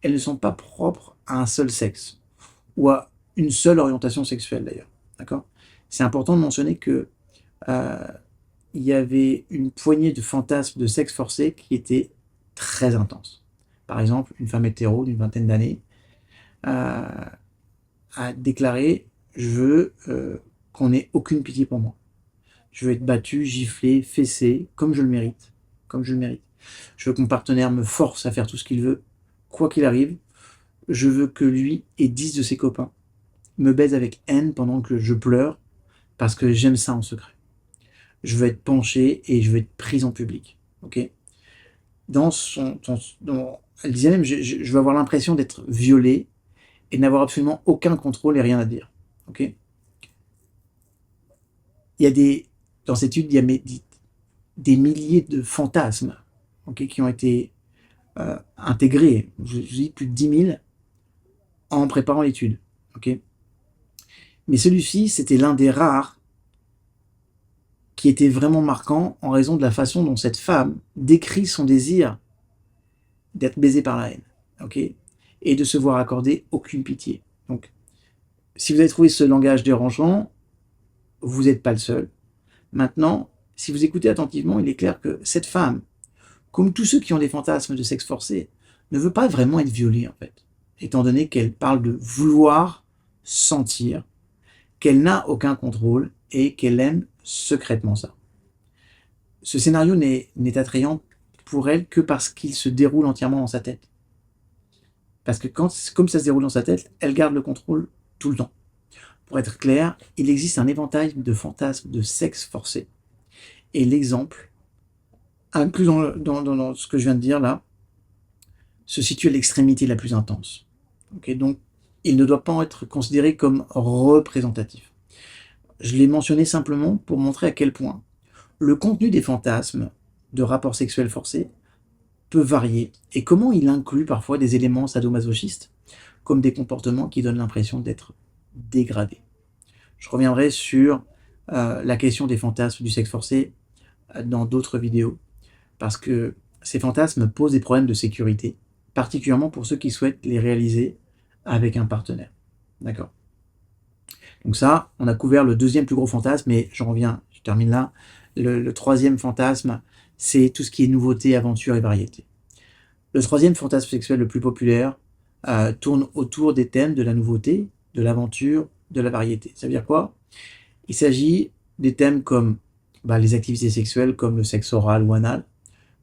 elles ne sont pas propres à un seul sexe, ou à une seule orientation sexuelle d'ailleurs. D'accord ? C'est important de mentionner que il y avait une poignée de fantasmes de sexe forcé qui étaient très intenses. Par exemple, une femme hétéro d'une vingtaine d'années a déclaré « Je veux qu'on n'ait aucune pitié pour moi. Je veux être battu, giflé, fessé, comme je le mérite. Comme je le mérite. Je veux que mon partenaire me force à faire tout ce qu'il veut, quoi qu'il arrive. Je veux que lui et 10 de ses copains me baisent avec haine pendant que je pleure, parce que j'aime ça en secret. Je veux être penché et je veux être prise en public. » Ok. Elle disait même, je veux avoir l'impression d'être violée et n'avoir absolument aucun contrôle et rien à dire. Ok. Dans cette étude, il y a des milliers de fantasmes, okay, qui ont été intégrés, je dis plus de 10 000, en préparant l'étude. Okay. Mais celui-ci, c'était l'un des rares qui était vraiment marquant en raison de la façon dont cette femme décrit son désir d'être baisée par la haine, okay, et de se voir accorder aucune pitié. Donc, si vous avez trouvé ce langage dérangeant, vous n'êtes pas le seul. Maintenant, si vous écoutez attentivement, il est clair que cette femme, comme tous ceux qui ont des fantasmes de sexe forcé, ne veut pas vraiment être violée, en fait, étant donné qu'elle parle de vouloir sentir, qu'elle n'a aucun contrôle et qu'elle aime secrètement ça. Ce scénario n'est attrayant pour elle que parce qu'il se déroule entièrement dans sa tête. Parce que comme ça se déroule dans sa tête, elle garde le contrôle tout le temps. Pour être clair, il existe un éventail de fantasmes de sexe forcé. Et l'exemple inclus dans ce que je viens de dire là, se situe à l'extrémité la plus intense. Okay, donc, il ne doit pas être considéré comme représentatif. Je l'ai mentionné simplement pour montrer à quel point le contenu des fantasmes de rapports sexuels forcés peut varier et comment il inclut parfois des éléments sadomasochistes, comme des comportements qui donnent l'impression d'être dégradés. Je reviendrai sur la question des fantasmes du sexe forcé dans d'autres vidéos, parce que ces fantasmes posent des problèmes de sécurité, particulièrement pour ceux qui souhaitent les réaliser avec un partenaire. D'accord? Donc ça, on a couvert le deuxième plus gros fantasme, mais j'en reviens, je termine là. Le troisième fantasme, c'est tout ce qui est nouveauté, aventure et variété. Le troisième fantasme sexuel le plus populaire tourne autour des thèmes de la nouveauté, de l'aventure, de la variété. Ça veut dire quoi? Il s'agit des thèmes comme les activités sexuelles, comme le sexe oral ou anal,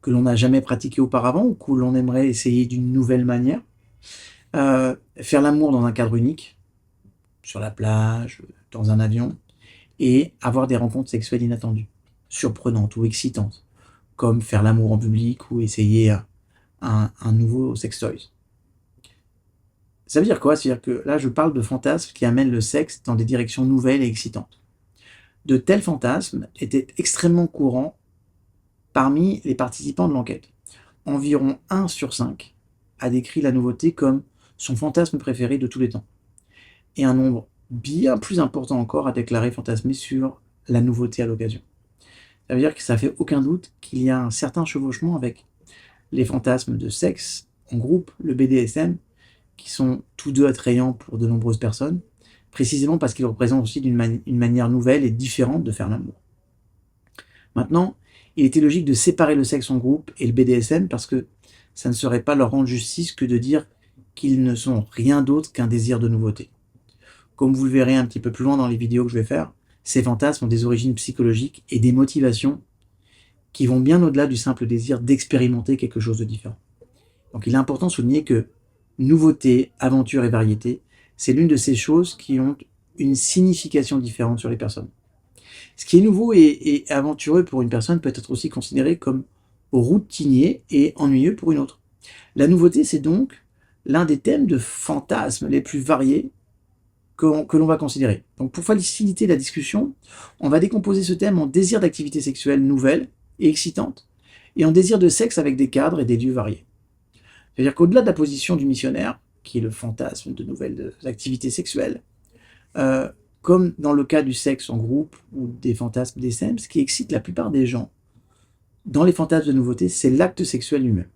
que l'on n'a jamais pratiqué auparavant ou que l'on aimerait essayer d'une nouvelle manière. Faire l'amour dans un cadre unique, sur la plage, dans un avion, et avoir des rencontres sexuelles inattendues, surprenantes ou excitantes, comme faire l'amour en public ou essayer un nouveau sextoy. Ça veut dire quoi? C'est-à-dire que là, je parle de fantasmes qui amènent le sexe dans des directions nouvelles et excitantes. De tels fantasmes étaient extrêmement courants parmi les participants de l'enquête. Environ 1 sur 5 a décrit la nouveauté comme son fantasme préféré de tous les temps. Et un nombre bien plus important encore a déclaré fantasmer sur la nouveauté à l'occasion. Ça veut dire que ça fait aucun doute qu'il y a un certain chevauchement avec les fantasmes de sexe en groupe, le BDSM, qui sont tous deux attrayants pour de nombreuses personnes, précisément parce qu'ils représentent aussi une manière nouvelle et différente de faire l'amour. Maintenant, il était logique de séparer le sexe en groupe et le BDSM parce que ça ne serait pas leur rendre justice que de dire qu'ils ne sont rien d'autre qu'un désir de nouveauté. Comme vous le verrez un petit peu plus loin dans les vidéos que je vais faire, ces fantasmes ont des origines psychologiques et des motivations qui vont bien au-delà du simple désir d'expérimenter quelque chose de différent. Donc il est important de souligner que nouveauté, aventure et variété, c'est l'une de ces choses qui ont une signification différente sur les personnes. Ce qui est nouveau et aventureux pour une personne peut être aussi considéré comme routinier et ennuyeux pour une autre. La nouveauté, c'est donc l'un des thèmes de fantasmes les plus variés que l'on va considérer. Donc pour faciliter la discussion, on va décomposer ce thème en désir d'activité sexuelle nouvelle et excitante, et en désir de sexe avec des cadres et des lieux variés. C'est-à-dire qu'au-delà de la position du missionnaire, qui est le fantasme de nouvelles activités sexuelles, comme dans le cas du sexe en groupe ou des fantasmes BDSM, ce qui excite la plupart des gens dans les fantasmes de nouveauté, c'est l'acte sexuel lui-même.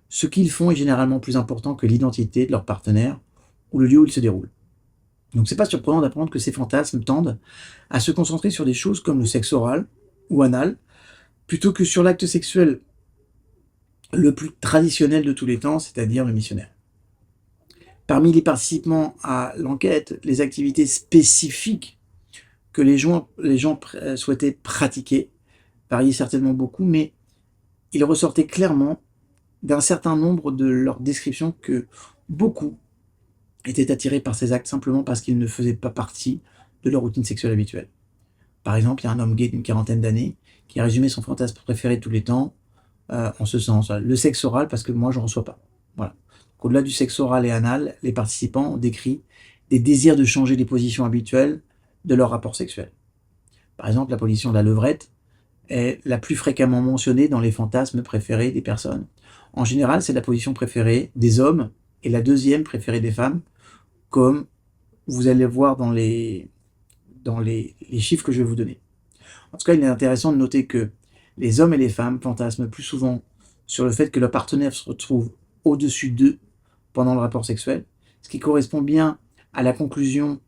Ce qu'ils font est généralement plus important que l'identité de leur partenaire ou le lieu où il se déroule. Donc c'est pas surprenant d'apprendre que ces fantasmes tendent à se concentrer sur des choses comme le sexe oral ou anal, plutôt que sur l'acte sexuel le plus traditionnel de tous les temps, c'est-à-dire le missionnaire. Parmi les participants à l'enquête, les activités spécifiques que les gens souhaitaient pratiquer variaient certainement beaucoup, mais il ressortait clairement d'un certain nombre de leurs descriptions que beaucoup étaient attirés par ces actes simplement parce qu'ils ne faisaient pas partie de leur routine sexuelle habituelle. Par exemple, il y a un homme gay d'une quarantaine d'années qui a résumé son fantasme préféré de tous les temps en ce sens, le sexe oral parce que moi je ne reçois pas. Voilà. Au-delà du sexe oral et anal, les participants ont décrit des désirs de changer les positions habituelles de leur rapport sexuel. Par exemple, la position de la levrette est la plus fréquemment mentionnée dans les fantasmes préférés des personnes. En général, c'est la position préférée des hommes et la deuxième préférée des femmes, comme vous allez voir dans les chiffres que je vais vous donner. En tout cas, il est intéressant de noter que les hommes et les femmes fantasment plus souvent sur le fait que leur partenaire se retrouve au-dessus d'eux pendant le rapport sexuel, ce qui correspond bien à la conclusion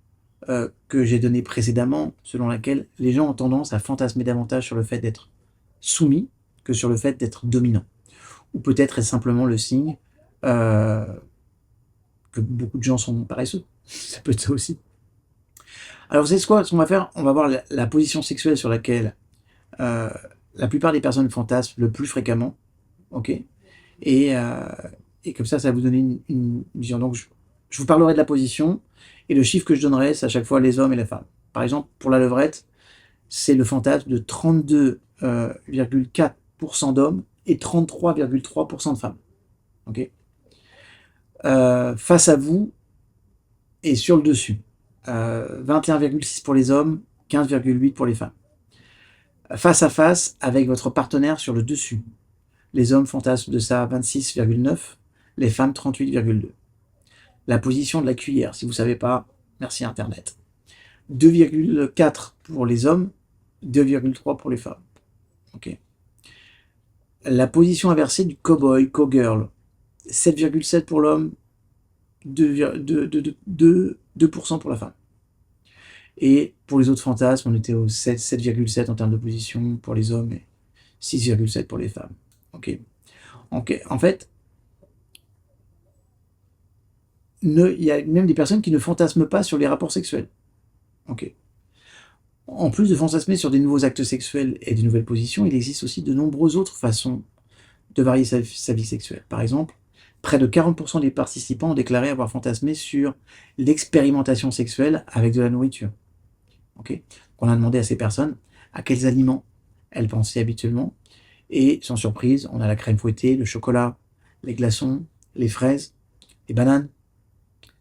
que j'ai donnée précédemment, selon laquelle les gens ont tendance à fantasmer davantage sur le fait d'être soumis que sur le fait d'être dominant. Ou peut-être est-ce simplement le signe que beaucoup de gens sont paresseux. Ça peut être ça aussi. Alors, vous savez quoi, ce qu'on va faire? On va voir la position sexuelle sur laquelle la plupart des personnes fantasment le plus fréquemment. Ok? Et comme ça va vous donner une vision. Donc, je vous parlerai de la position, et le chiffre que je donnerai, c'est à chaque fois les hommes et les femmes. Par exemple, pour la levrette, c'est le fantasme de 32,4 d'hommes et 33,3% de femmes. Okay, face à vous et sur le dessus. 21,6 pour les hommes, 15,8 pour les femmes. Face à face avec votre partenaire sur le dessus. Les hommes fantasment de ça 26,9, les femmes 38,2. La position de la cuillère, si vous ne savez pas, merci Internet. 2,4 pour les hommes, 2,3 pour les femmes. Okay. La position inversée du cowboy, cowgirl, 7,7 pour l'homme, 2% pour la femme. Et pour les autres fantasmes, on était au 7,7 en termes de position pour les hommes et 6,7 pour les femmes. Ok. En fait, il y a même des personnes qui ne fantasment pas sur les rapports sexuels. Ok. En plus de fantasmer sur des nouveaux actes sexuels et des nouvelles positions, il existe aussi de nombreuses autres façons de varier sa vie sexuelle. Par exemple, près de 40% des participants ont déclaré avoir fantasmé sur l'expérimentation sexuelle avec de la nourriture. Okay. On a demandé à ces personnes à quels aliments elles pensaient habituellement, et sans surprise, on a la crème fouettée, le chocolat, les glaçons, les fraises, les bananes.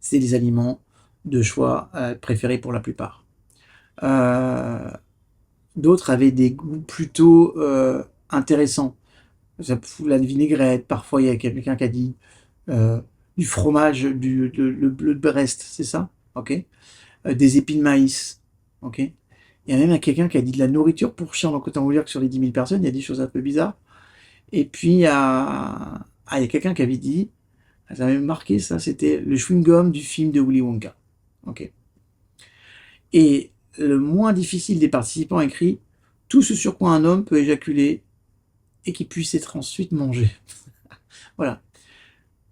C'est des aliments de choix préférés pour la plupart. D'autres avaient des goûts plutôt intéressants. La vinaigrette, parfois il y a quelqu'un qui a dit du fromage, le bleu de Brest, c'est ça, ok. Des épis de maïs, ok. Il y a même quelqu'un qui a dit de la nourriture pour chien, donc autant vous dire que sur les 10 000 personnes, il y a des choses un peu bizarres. Et puis il y a quelqu'un qui avait dit, ça m'avait marqué ça, c'était le chewing-gum du film de Willy Wonka, ok. Et le moins difficile des participants a écrit tout ce sur quoi un homme peut éjaculer et qui puisse être ensuite mangé. Voilà.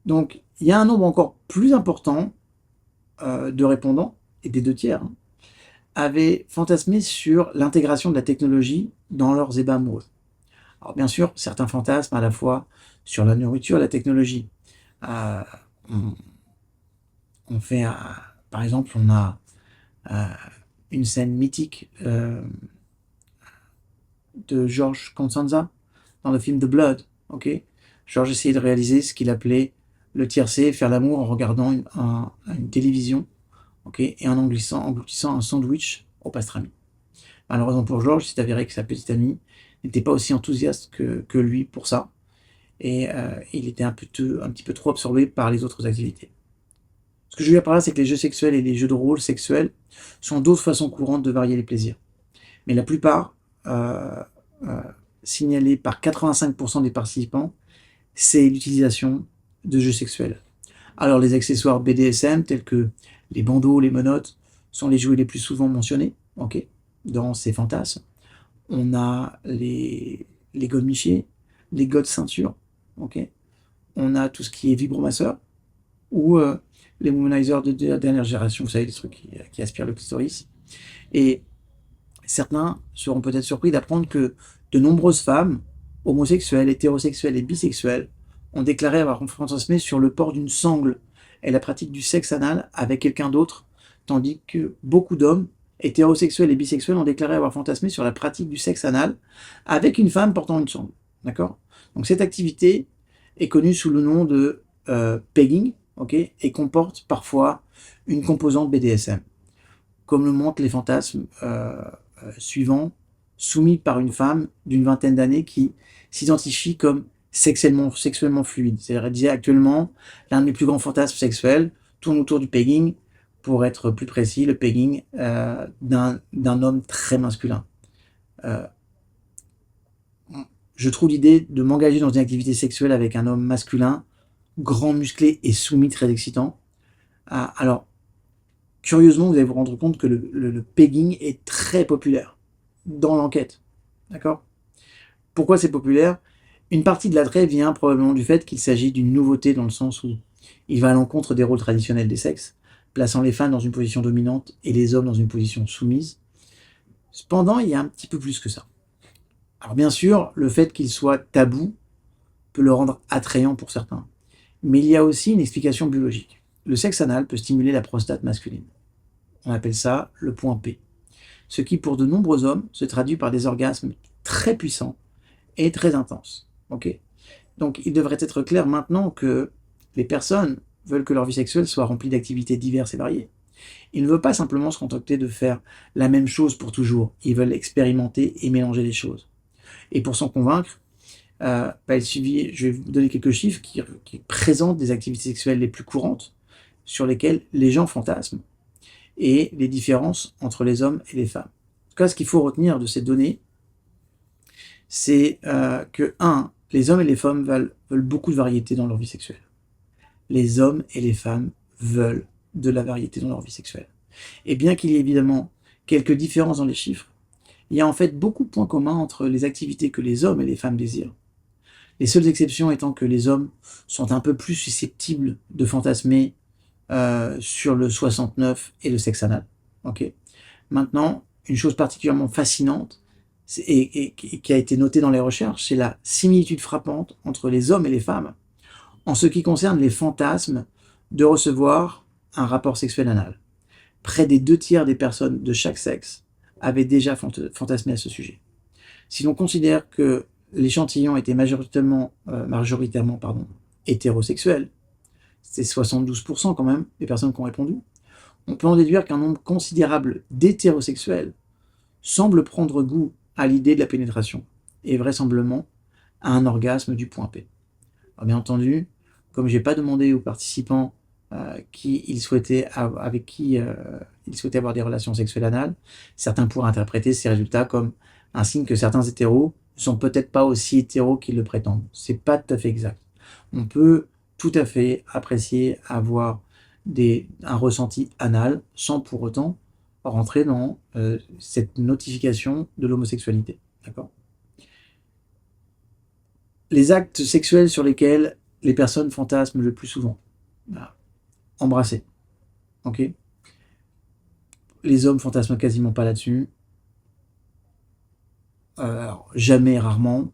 Donc, il y a un nombre encore plus important de répondants, et des 2/3, avaient fantasmé sur l'intégration de la technologie dans leurs ébats amoureux. Alors, bien sûr, certains fantasment à la fois sur la nourriture et la technologie. On fait, par exemple, on a une scène mythique de George Costanza dans le film The Blood. Okay, George essayait de réaliser ce qu'il appelait le tiercé, faire l'amour en regardant une télévision, okay, et en engloutissant un sandwich au pastrami. Malheureusement pour George, c'est avéré que sa petite amie n'était pas aussi enthousiaste que lui pour ça, et il était un petit peu trop absorbé par les autres activités. Ce que je veux dire par là, c'est que les jeux sexuels et les jeux de rôle sexuels sont d'autres façons courantes de varier les plaisirs. Mais la plupart, signalés par 85% des participants, c'est l'utilisation de jeux sexuels. Alors les accessoires BDSM, tels que les bandeaux, les menottes, sont les jouets les plus souvent mentionnés, okay, dans ces fantasmes. On a les godemichiers, les god ceintures, okay. On a tout ce qui est vibromasseur, ou les womanizers de la dernière génération, vous savez, les trucs qui aspirent le clitoris. Et certains seront peut-être surpris d'apprendre que de nombreuses femmes, homosexuelles, hétérosexuelles et bisexuelles, ont déclaré avoir fantasmé sur le port d'une sangle et la pratique du sexe anal avec quelqu'un d'autre, tandis que beaucoup d'hommes, hétérosexuels et bisexuels, ont déclaré avoir fantasmé sur la pratique du sexe anal avec une femme portant une sangle. D'accord ? Donc cette activité est connue sous le nom de pegging, okay, et comporte parfois une composante BDSM, comme le montrent les fantasmes suivants, soumis par une femme d'une vingtaine d'années qui s'identifie comme sexuellement fluide. C'est-à-dire, actuellement, l'un de mes plus grands fantasmes sexuels tourne autour du pegging, pour être plus précis, le pegging d'un homme très masculin. Je trouve l'idée de m'engager dans une activité sexuelle avec un homme masculin, grand, musclé et soumis, très excitant. Alors, curieusement, vous allez vous rendre compte que le pegging est très populaire dans l'enquête. D'accord ? Pourquoi c'est populaire ? Une partie de l'attrait vient probablement du fait qu'il s'agit d'une nouveauté dans le sens où il va à l'encontre des rôles traditionnels des sexes, plaçant les femmes dans une position dominante et les hommes dans une position soumise. Cependant, il y a un petit peu plus que ça. Alors bien sûr, le fait qu'il soit tabou peut le rendre attrayant pour certains. Mais il y a aussi une explication biologique. Le sexe anal peut stimuler la prostate masculine. On appelle ça le point P. Ce qui, pour de nombreux hommes, se traduit par des orgasmes très puissants et très intense. Ok. Donc il devrait être clair maintenant que les personnes veulent que leur vie sexuelle soit remplie d'activités diverses et variées. Ils ne veulent pas simplement se contenter de faire la même chose pour toujours. Ils veulent expérimenter et mélanger les choses. Et pour s'en convaincre, il suffit, je vais vous donner quelques chiffres qui présentent des activités sexuelles les plus courantes sur lesquelles les gens fantasment et les différences entre les hommes et les femmes. En tout cas, ce qu'il faut retenir de ces données, c'est que, les hommes et les femmes veulent beaucoup de variété dans leur vie sexuelle. Les hommes et les femmes veulent de la variété dans leur vie sexuelle. Et bien qu'il y ait évidemment quelques différences dans les chiffres, il y a en fait beaucoup de points communs entre les activités que les hommes et les femmes désirent. Les seules exceptions étant que les hommes sont un peu plus susceptibles de fantasmer sur le 69 et le sexe anal. Okay. Maintenant, une chose particulièrement fascinante et qui a été notée dans les recherches, c'est la similitude frappante entre les hommes et les femmes en ce qui concerne les fantasmes de recevoir un rapport sexuel anal. Près des 2 tiers des personnes de chaque sexe avaient déjà fantasmé à ce sujet. Si l'on considère que l'échantillon était majoritairement hétérosexuel, c'est 72% quand même des personnes qui ont répondu, on peut en déduire qu'un nombre considérable d'hétérosexuels semble prendre goût à l'idée de la pénétration, et vraisemblablement à un orgasme du point P. Alors bien entendu, comme je n'ai pas demandé aux participants avec qui ils souhaitaient avoir des relations sexuelles anales, certains pourraient interpréter ces résultats comme un signe que certains hétéros ne sont peut-être pas aussi hétéros qu'ils le prétendent. C'est pas tout à fait exact. On peut tout à fait apprécier avoir un ressenti anal sans pour autant rentrer dans cette notification de l'homosexualité. D'accord ? Les actes sexuels sur lesquels les personnes fantasment le plus souvent. Embrasser. Ok ? Les hommes fantasment quasiment pas là-dessus. Jamais, rarement.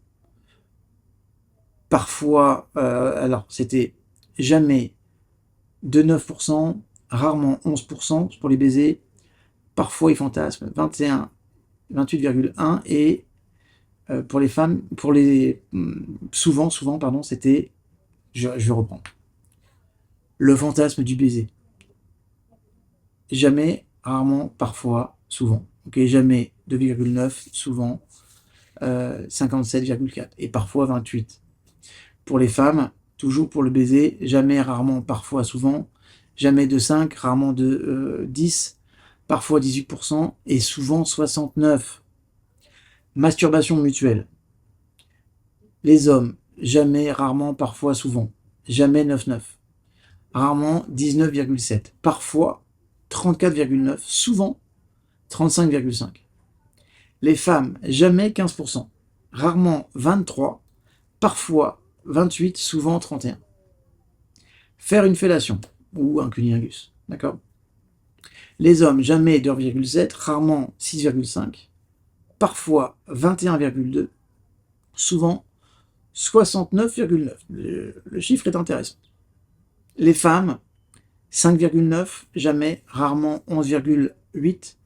Parfois, c'était jamais de 9%, rarement 11% pour les baisers. Parfois, ils fantasment 21, 28,1 et pour les femmes, souvent, c'était, je reprends, le fantasme du baiser. Jamais, rarement, parfois, souvent. Ok, jamais 2,9, souvent 57,4 et parfois 28. Pour les femmes, toujours pour le baiser, jamais, rarement, parfois, souvent, jamais de 5, rarement de 10, parfois 18% et souvent 69. Masturbation mutuelle. Les hommes, jamais, rarement, parfois, souvent, jamais 9,9. Rarement 19,7. Parfois 34,9. Souvent 35,5. Les femmes, jamais 15%. Rarement 23. Parfois 28, souvent 31. Faire une fellation ou un cunnilingus. D'accord ? Les hommes, jamais 2,7, rarement 6,5, parfois 21,2, souvent 69,9. Le chiffre est intéressant. Les femmes, 5,9, jamais, rarement 11,8,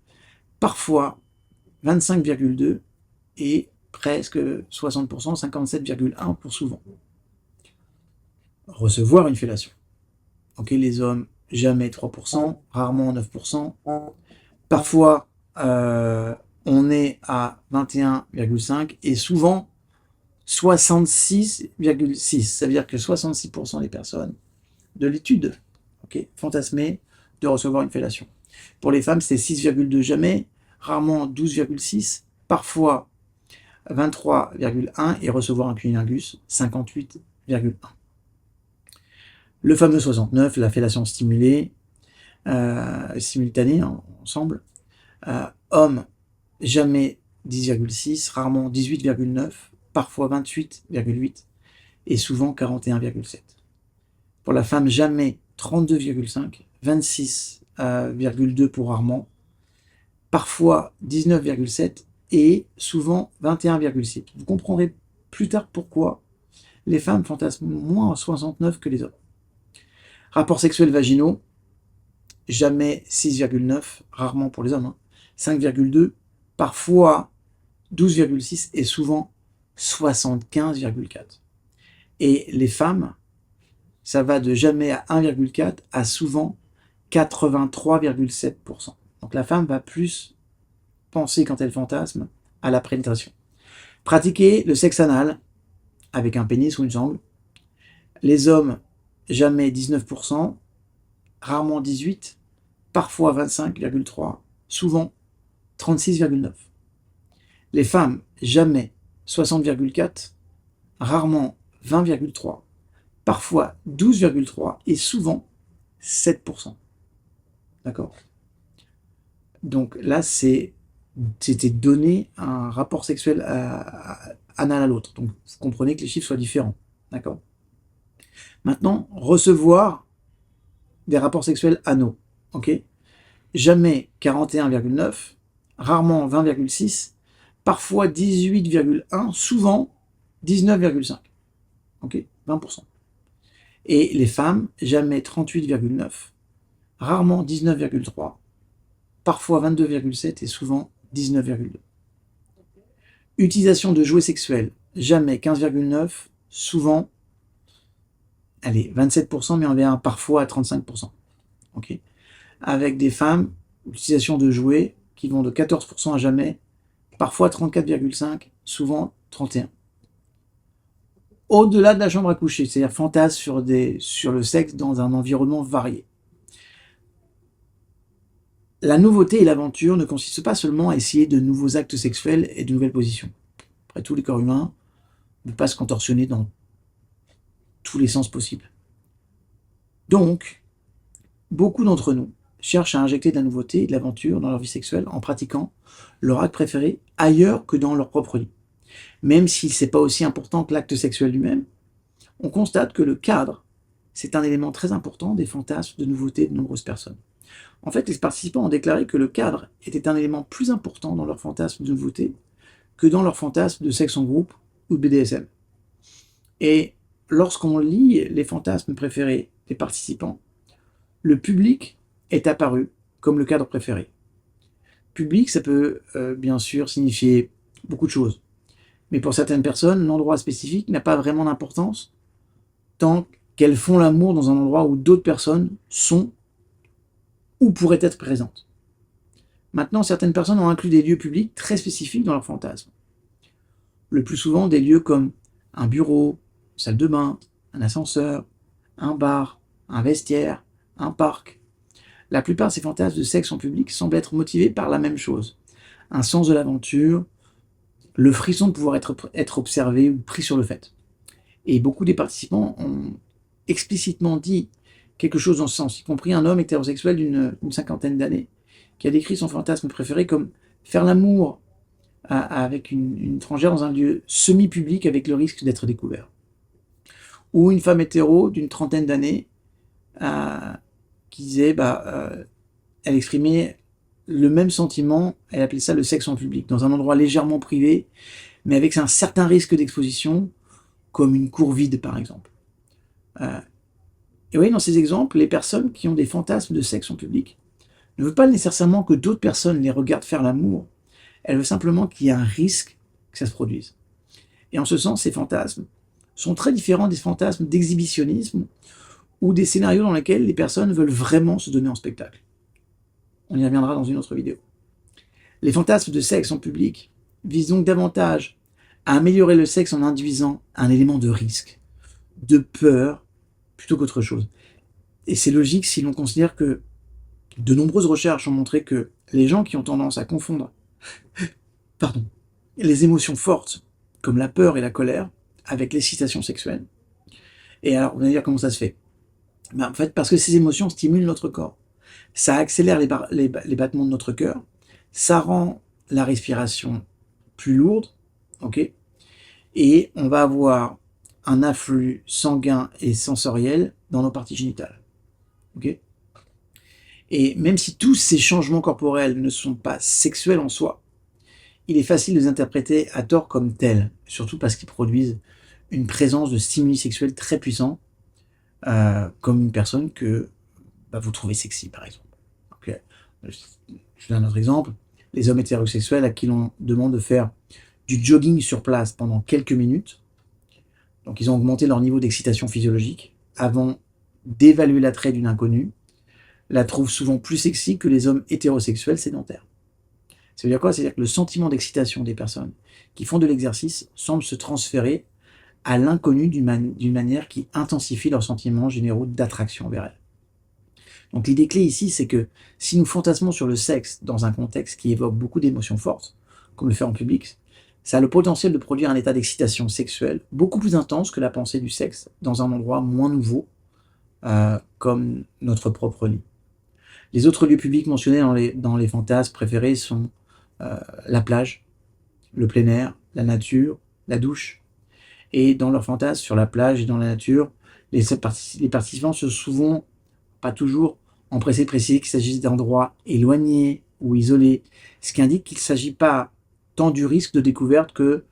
parfois 25,2 et presque 60%, 57,1 pour souvent. Recevoir une fellation. Ok, les hommes, jamais 3%, rarement 9%. Parfois, on est à 21,5 et souvent 66,6. Ça veut dire que 66% des personnes de l'étude fantasmaient de recevoir une fellation. Pour les femmes, c'est 6,2 jamais, rarement 12,6, parfois 23,1 et recevoir un cunnilingus 58,1. Le fameux 69, la fellation stimulée, simultanée, ensemble. Hommes, jamais 10,6, rarement 18,9, parfois 28,8 et souvent 41,7. Pour la femme, jamais 32,5, 26,2 pour rarement, parfois 19,7 et souvent 21,6. Vous comprendrez plus tard pourquoi les femmes fantasment moins à 69 que les hommes. Rapports sexuels vaginaux, jamais 6,9, rarement pour les hommes, 5,2, parfois 12,6 et souvent 75,4. Et les femmes, ça va de jamais à 1,4 à souvent 83,7%. Donc la femme va plus penser quand elle fantasme à la pénétration. Pratiquer le sexe anal avec un pénis ou une sangle. Les hommes, jamais 19%, rarement 18%, parfois 25,3%, souvent 36,9%. Les femmes, jamais 60,4%, rarement 20,3%, parfois 12,3% et souvent 7%. D'accord? Donc là, c'était donner un rapport sexuel anal à l'autre. Donc vous comprenez que les chiffres soient différents. D'accord? Maintenant, recevoir des rapports sexuels anaux. Ok? Jamais 41,9, rarement 20,6, parfois 18,1, souvent 19,5. Ok? 20%. Et les femmes, jamais 38,9, rarement 19,3, parfois 22,7 et souvent 19,2. Utilisation de jouets sexuels, jamais 15,9, souvent, allez, 27%, mais on vient parfois à 35%. Okay. Avec des femmes, utilisation de jouets qui vont de 14% à jamais, parfois 34,5, souvent 31. Au-delà de la chambre à coucher, c'est-à-dire fantasme sur le sexe dans un environnement varié. La nouveauté et l'aventure ne consistent pas seulement à essayer de nouveaux actes sexuels et de nouvelles positions. Après tout, les corps humains ne peuvent pas se contorsionner dans tous les sens possibles. Donc, beaucoup d'entre nous cherchent à injecter de la nouveauté et de l'aventure dans leur vie sexuelle en pratiquant leur acte préféré ailleurs que dans leur propre lit. Même si ce n'est pas aussi important que l'acte sexuel lui-même, on constate que le cadre, c'est un élément très important des fantasmes de nouveauté de nombreuses personnes. En fait, les participants ont déclaré que le cadre était un élément plus important dans leur fantasme de nouveauté que dans leur fantasme de sexe en groupe ou de BDSM. Et lorsqu'on lit les fantasmes préférés des participants, le public est apparu comme le cadre préféré. Public, ça peut bien sûr signifier beaucoup de choses. Mais pour certaines personnes, l'endroit spécifique n'a pas vraiment d'importance tant qu'elles font l'amour dans un endroit où d'autres personnes sont ou pourraient être présentes. Maintenant, certaines personnes ont inclus des lieux publics très spécifiques dans leur fantasme. Le plus souvent, des lieux comme un bureau, une salle de bain, un ascenseur, un bar, un vestiaire, un parc. La plupart de ces fantasmes de sexe en public semblent être motivés par la même chose. Un sens de l'aventure, le frisson de pouvoir être observé ou pris sur le fait. Et beaucoup des participants ont explicitement dit quelque chose dans ce sens, y compris un homme hétérosexuel d'une cinquantaine d'années, qui a décrit son fantasme préféré comme faire l'amour avec une étrangère dans un lieu semi-public avec le risque d'être découvert. Ou une femme hétéro d'une trentaine d'années qui disait, elle exprimait le même sentiment, elle appelait ça le sexe en public, dans un endroit légèrement privé, mais avec un certain risque d'exposition, comme une cour vide par exemple. Et vous voyez, dans ces exemples, les personnes qui ont des fantasmes de sexe en public ne veulent pas nécessairement que d'autres personnes les regardent faire l'amour, elles veulent simplement qu'il y ait un risque que ça se produise. Et en ce sens, ces fantasmes sont très différents des fantasmes d'exhibitionnisme ou des scénarios dans lesquels les personnes veulent vraiment se donner en spectacle. On y reviendra dans une autre vidéo. Les fantasmes de sexe en public visent donc davantage à améliorer le sexe en induisant un élément de risque, de peur, plutôt qu'autre chose. Et c'est logique si l'on considère que de nombreuses recherches ont montré que les gens qui ont tendance à confondre les émotions fortes, comme la peur et la colère, avec l'excitation sexuelle. Et alors, vous allez dire comment ça se fait? En fait, parce que ces émotions stimulent notre corps. Ça accélère les battements de notre cœur, ça rend la respiration plus lourde, ok? Et on va avoir un afflux sanguin et sensoriel dans nos parties génitales. Okay, et même si tous ces changements corporels ne sont pas sexuels en soi, il est facile de les interpréter à tort comme tels, surtout parce qu'ils produisent une présence de stimuli sexuels très puissants, comme une personne que vous trouvez sexy, par exemple. Okay. Je donne un autre exemple. Les hommes hétérosexuels à qui l'on demande de faire du jogging sur place pendant quelques minutes. Donc ils ont augmenté leur niveau d'excitation physiologique avant d'évaluer l'attrait d'une inconnue, la trouvent souvent plus sexy que les hommes hétérosexuels sédentaires. Ça veut dire quoi? C'est-à-dire que le sentiment d'excitation des personnes qui font de l'exercice semble se transférer à l'inconnu d'une manière qui intensifie leurs sentiments généraux d'attraction vers elle. Donc l'idée clé ici, c'est que si nous fantasmons sur le sexe dans un contexte qui évoque beaucoup d'émotions fortes, comme le faire en public, ça a le potentiel de produire un état d'excitation sexuelle beaucoup plus intense que la pensée du sexe dans un endroit moins nouveau, comme notre propre lit. Les autres lieux publics mentionnés dans les fantasmes préférés sont la plage, le plein air, la nature, la douche. Et dans leurs fantasmes sur la plage et dans la nature, les participants se souvent, pas toujours, empressés de préciser qu'il s'agit d'endroits éloignés ou isolés, ce qui indique qu'il ne s'agit pas tant du risque de découverte que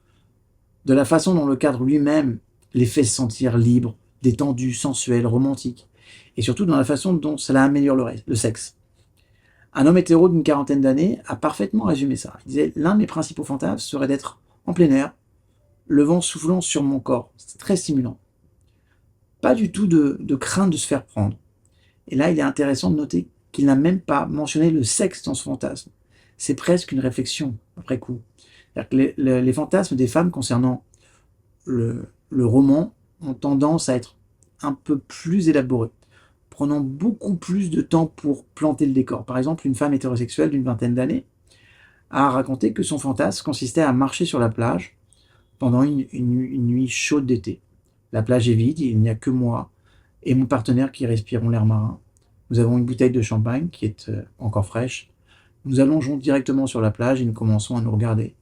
de la façon dont le cadre lui-même les fait se sentir libres, détendus, sensuels, romantiques, et surtout dans la façon dont cela améliore le sexe. Un homme hétéro d'une quarantaine d'années a parfaitement résumé ça. Il disait « L'un de mes principaux fantasmes serait d'être en plein air, le vent soufflant sur mon corps. C'est très stimulant. » Pas du tout de crainte de se faire prendre. Et là, il est intéressant de noter qu'il n'a même pas mentionné le sexe dans ce fantasme. C'est presque une réflexion, après coup. C'est-à-dire que les fantasmes des femmes concernant le roman ont tendance à être un peu plus élaborés, prenant beaucoup plus de temps pour planter le décor. Par exemple, une femme hétérosexuelle d'une vingtaine d'années a raconté que son fantasme consistait à marcher sur la plage pendant une nuit chaude d'été. La plage est vide, il n'y a que moi et mon partenaire qui respirons l'air marin. Nous avons une bouteille de champagne qui est encore fraîche. Nous allongeons directement sur la plage et nous commençons à nous regarder.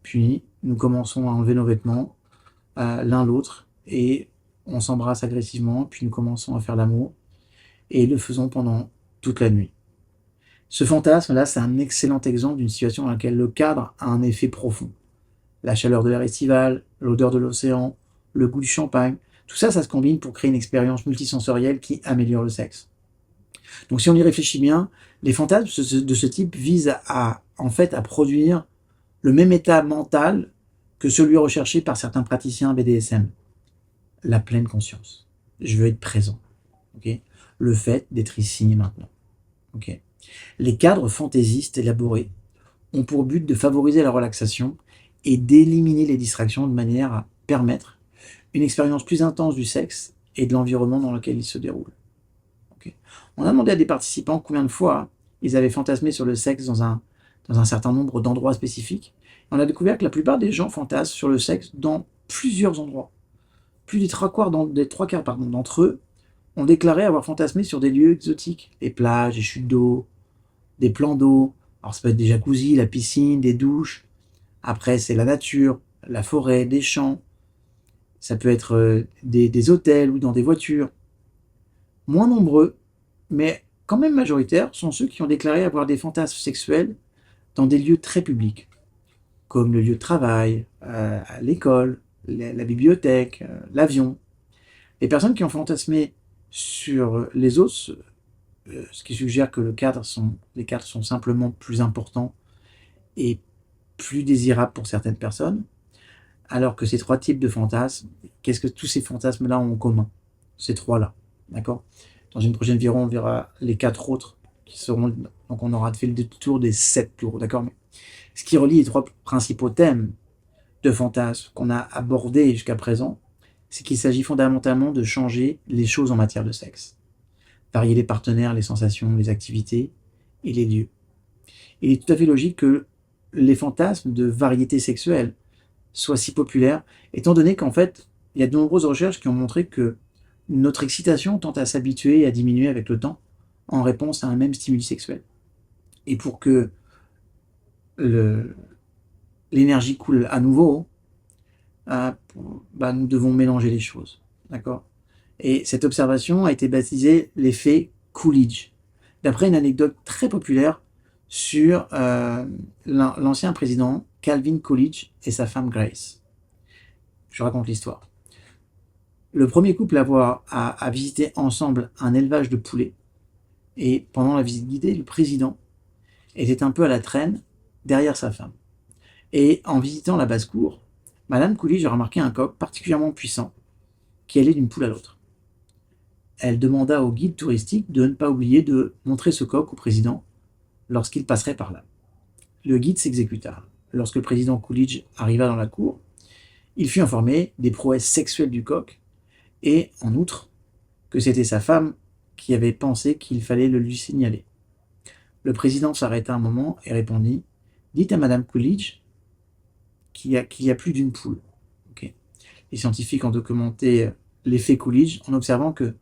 Puis, nous commençons à enlever nos vêtements l'un l'autre et on s'embrasse agressivement, puis nous commençons à faire l'amour et le faisons pendant toute la nuit. Ce fantasme-là, c'est un excellent exemple d'une situation dans laquelle le cadre a un effet profond. La chaleur de l'air estival, l'odeur de l'océan, le goût du champagne, tout ça, ça se combine pour créer une expérience multisensorielle qui améliore le sexe. Donc si on y réfléchit bien, les fantasmes de ce type visent en fait, à produire le même état mental que celui recherché par certains praticiens BDSM. La pleine conscience. Je veux être présent. Okay, le fait d'être ici et maintenant. Okay. Les cadres fantaisistes élaborés ont pour but de favoriser la relaxation et d'éliminer les distractions de manière à permettre une expérience plus intense du sexe et de l'environnement dans lequel il se déroule. Okay. On a demandé à des participants combien de fois ils avaient fantasmé sur le sexe dans un certain nombre d'endroits spécifiques. On a découvert que la plupart des gens fantasment sur le sexe dans plusieurs endroits. Plus des trois quarts d'entre eux ont déclaré avoir fantasmé sur des lieux exotiques, les plages, les chutes d'eau, des plans d'eau. Alors ça peut être des jacuzzis, la piscine, des douches. Après, c'est la nature, la forêt, des champs. Ça peut être des hôtels ou dans des voitures. Moins nombreux, mais quand même majoritaires, sont ceux qui ont déclaré avoir des fantasmes sexuels dans des lieux très publics, comme le lieu de travail, l'école, la bibliothèque, l'avion. Les personnes qui ont fantasmé sur les autres, ce qui suggère que les cadres sont simplement plus importants et plus désirables pour certaines personnes, alors que ces trois types de fantasmes, qu'est-ce que tous ces fantasmes-là ont en commun? Ces trois-là, d'accord? Dans une prochaine vidéo, on verra les 4 autres qui seront, donc on aura fait le tour des 7 tours, d'accord? Mais ce qui relie les 3 principaux thèmes de fantasmes qu'on a abordés jusqu'à présent, c'est qu'il s'agit fondamentalement de changer les choses en matière de sexe. Varier les partenaires, les sensations, les activités et les lieux. Il est tout à fait logique que les fantasmes de variété sexuelle soient si populaires, étant donné qu'en fait, il y a de nombreuses recherches qui ont montré que notre excitation tend à s'habituer et à diminuer avec le temps en réponse à un même stimuli sexuel. Et pour que l'énergie coule à nouveau, nous devons mélanger les choses. D'accord? Et cette observation a été baptisée l'effet Coolidge, d'après une anecdote très populaire sur l'ancien président Calvin Coolidge et sa femme Grace. Je raconte l'histoire. Le premier couple à visiter ensemble un élevage de poulets, et pendant la visite guidée, le président était un peu à la traîne derrière sa femme. Et en visitant la basse-cour, Madame Coolidge a remarqué un coq particulièrement puissant qui allait d'une poule à l'autre. Elle demanda au guide touristique de ne pas oublier de montrer ce coq au président lorsqu'il passerait par là. Le guide s'exécuta. Lorsque le président Coolidge arriva dans la cour, il fut informé des prouesses sexuelles du coq et, en outre, que c'était sa femme qui avait pensé qu'il fallait le lui signaler. Le président s'arrêta un moment et répondit « Dites à Madame Coolidge qu'il y a plus d'une poule. » Okay. Les scientifiques ont documenté l'effet Coolidge en observant que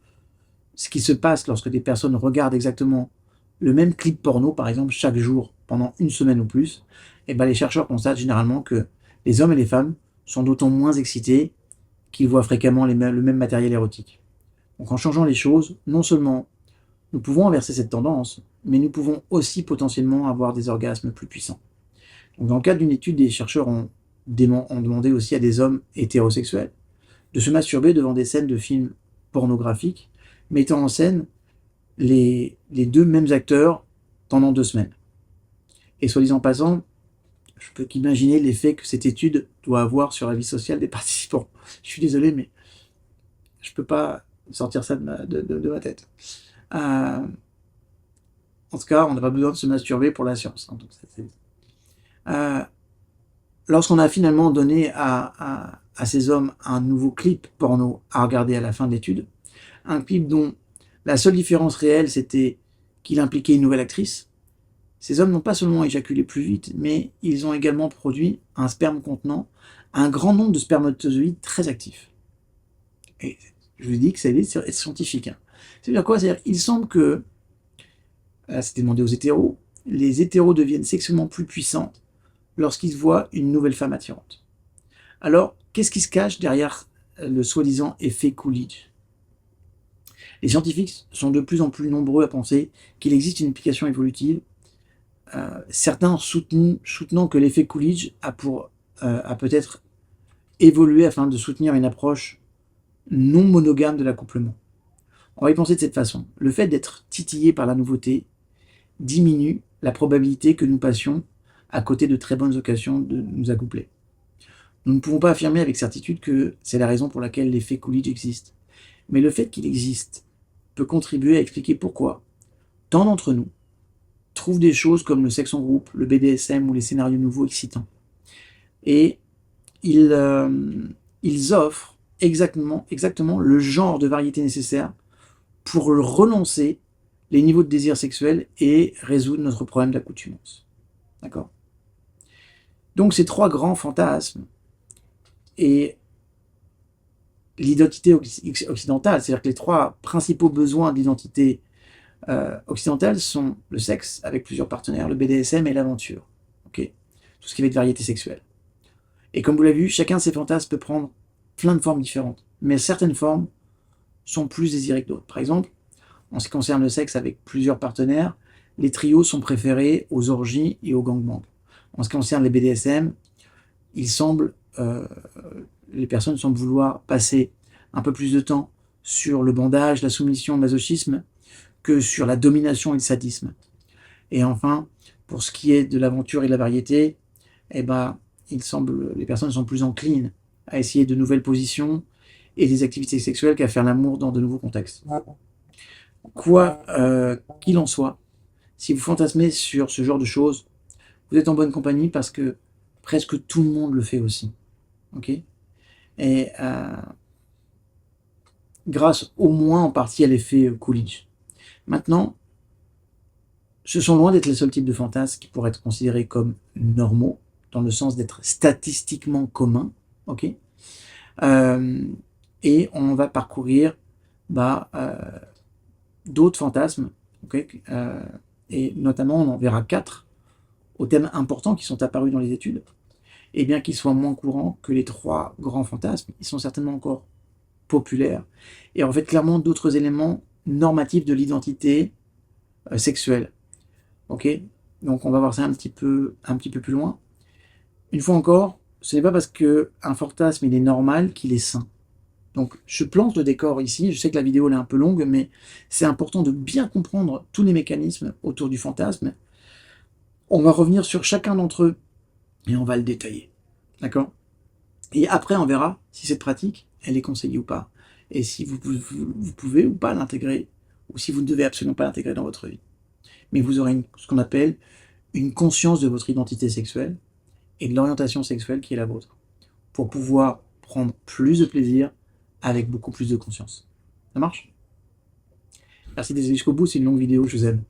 ce qui se passe lorsque des personnes regardent exactement le même clip porno, par exemple, chaque jour, pendant une semaine ou plus, et ben les chercheurs constatent généralement que les hommes et les femmes sont d'autant moins excités qu'ils voient fréquemment le même matériel érotique. Donc en changeant les choses, non seulement nous pouvons inverser cette tendance, mais nous pouvons aussi potentiellement avoir des orgasmes plus puissants. Donc dans le cadre d'une étude, des chercheurs ont demandé aussi à des hommes hétérosexuels de se masturber devant des scènes de films pornographiques mettant en scène les deux mêmes acteurs pendant 2 semaines. Et soit disant passant, je peux qu'imaginer l'effet que cette étude doit avoir sur la vie sociale des participants. Je suis désolé, mais je ne peux pas sortir ça de ma tête. En tout cas, on n'a pas besoin de se masturber pour la science. Hein, donc lorsqu'on a finalement donné à ces hommes un nouveau clip porno à regarder à la fin de l'étude, un clip dont la seule différence réelle, c'était qu'il impliquait une nouvelle actrice, ces hommes n'ont pas seulement éjaculé plus vite, mais ils ont également produit un sperme contenant un grand nombre de spermatozoïdes très actifs. Et je vous dis que c'est scientifique. Hein. C'est-à-dire quoi? C'est-à-dire il semble que, là c'était demandé aux hétéros, les hétéros deviennent sexuellement plus puissants lorsqu'ils voient une nouvelle femme attirante. Alors, qu'est-ce qui se cache derrière le soi-disant effet Coolidge? Les scientifiques sont de plus en plus nombreux à penser qu'il existe une explication évolutive, certains soutenant que l'effet Coolidge a peut-être évolué afin de soutenir une approche non monogame de l'accouplement. On va y penser de cette façon. Le fait d'être titillé par la nouveauté diminue la probabilité que nous passions à côté de très bonnes occasions de nous accoupler. Nous ne pouvons pas affirmer avec certitude que c'est la raison pour laquelle l'effet Coolidge existe. Mais le fait qu'il existe peut contribuer à expliquer pourquoi tant d'entre nous trouvent des choses comme le sexe en groupe, le BDSM ou les scénarios nouveaux excitants. Et ils offrent exactement le genre de variété nécessaire pour relancer les niveaux de désir sexuel et résoudre notre problème d'accoutumance. D'accord? Donc ces 3 grands fantasmes et l'identité occidentale, c'est-à-dire que les 3 principaux besoins d'identité occidentale sont le sexe avec plusieurs partenaires, le BDSM et l'aventure. Okay, tout ce qui va être variété sexuelle. Et comme vous l'avez vu, chacun de ces fantasmes peut prendre plein de formes différentes, mais certaines formes sont plus désirées que d'autres. Par exemple, en ce qui concerne le sexe avec plusieurs partenaires, les trios sont préférés aux orgies et aux gangbangs. En ce qui concerne les BDSM, les personnes semblent vouloir passer un peu plus de temps sur le bandage, la soumission, le masochisme, que sur la domination et le sadisme. Et enfin, pour ce qui est de l'aventure et de la variété, eh ben, les personnes sont plus enclines à essayer de nouvelles positions et des activités sexuelles qu'à faire l'amour dans de nouveaux contextes. Quoi qu'il en soit, si vous fantasmez sur ce genre de choses, vous êtes en bonne compagnie parce que presque tout le monde le fait aussi. Okay, et grâce au moins en partie à l'effet Coolidge. Maintenant, ce sont loin d'être les seuls types de fantasmes qui pourraient être considérés comme normaux, dans le sens d'être statistiquement communs. Okay, et on va parcourir d'autres fantasmes, okay, et notamment on en verra 4 aux thèmes importants qui sont apparus dans les études, et bien qu'ils soient moins courants que les 3 grands fantasmes, ils sont certainement encore populaires, et en fait clairement d'autres éléments normatifs de l'identité sexuelle. Ok, donc on va voir ça un petit peu plus loin. Une fois encore, ce n'est pas parce qu'un fantasme il est normal qu'il est sain. Donc je plante le décor ici, je sais que la vidéo elle est un peu longue, mais c'est important de bien comprendre tous les mécanismes autour du fantasme. On va revenir sur chacun d'entre eux et on va le détailler. D'accord? Et après, on verra si cette pratique, elle est conseillée ou pas. Et si vous pouvez ou pas l'intégrer, ou si vous ne devez absolument pas l'intégrer dans votre vie. Mais vous aurez ce qu'on appelle une conscience de votre identité sexuelle et de l'orientation sexuelle qui est la vôtre, pour pouvoir prendre plus de plaisir avec beaucoup plus de conscience. Ça marche? Merci d'être jusqu'au bout, c'est une longue vidéo, je vous aime.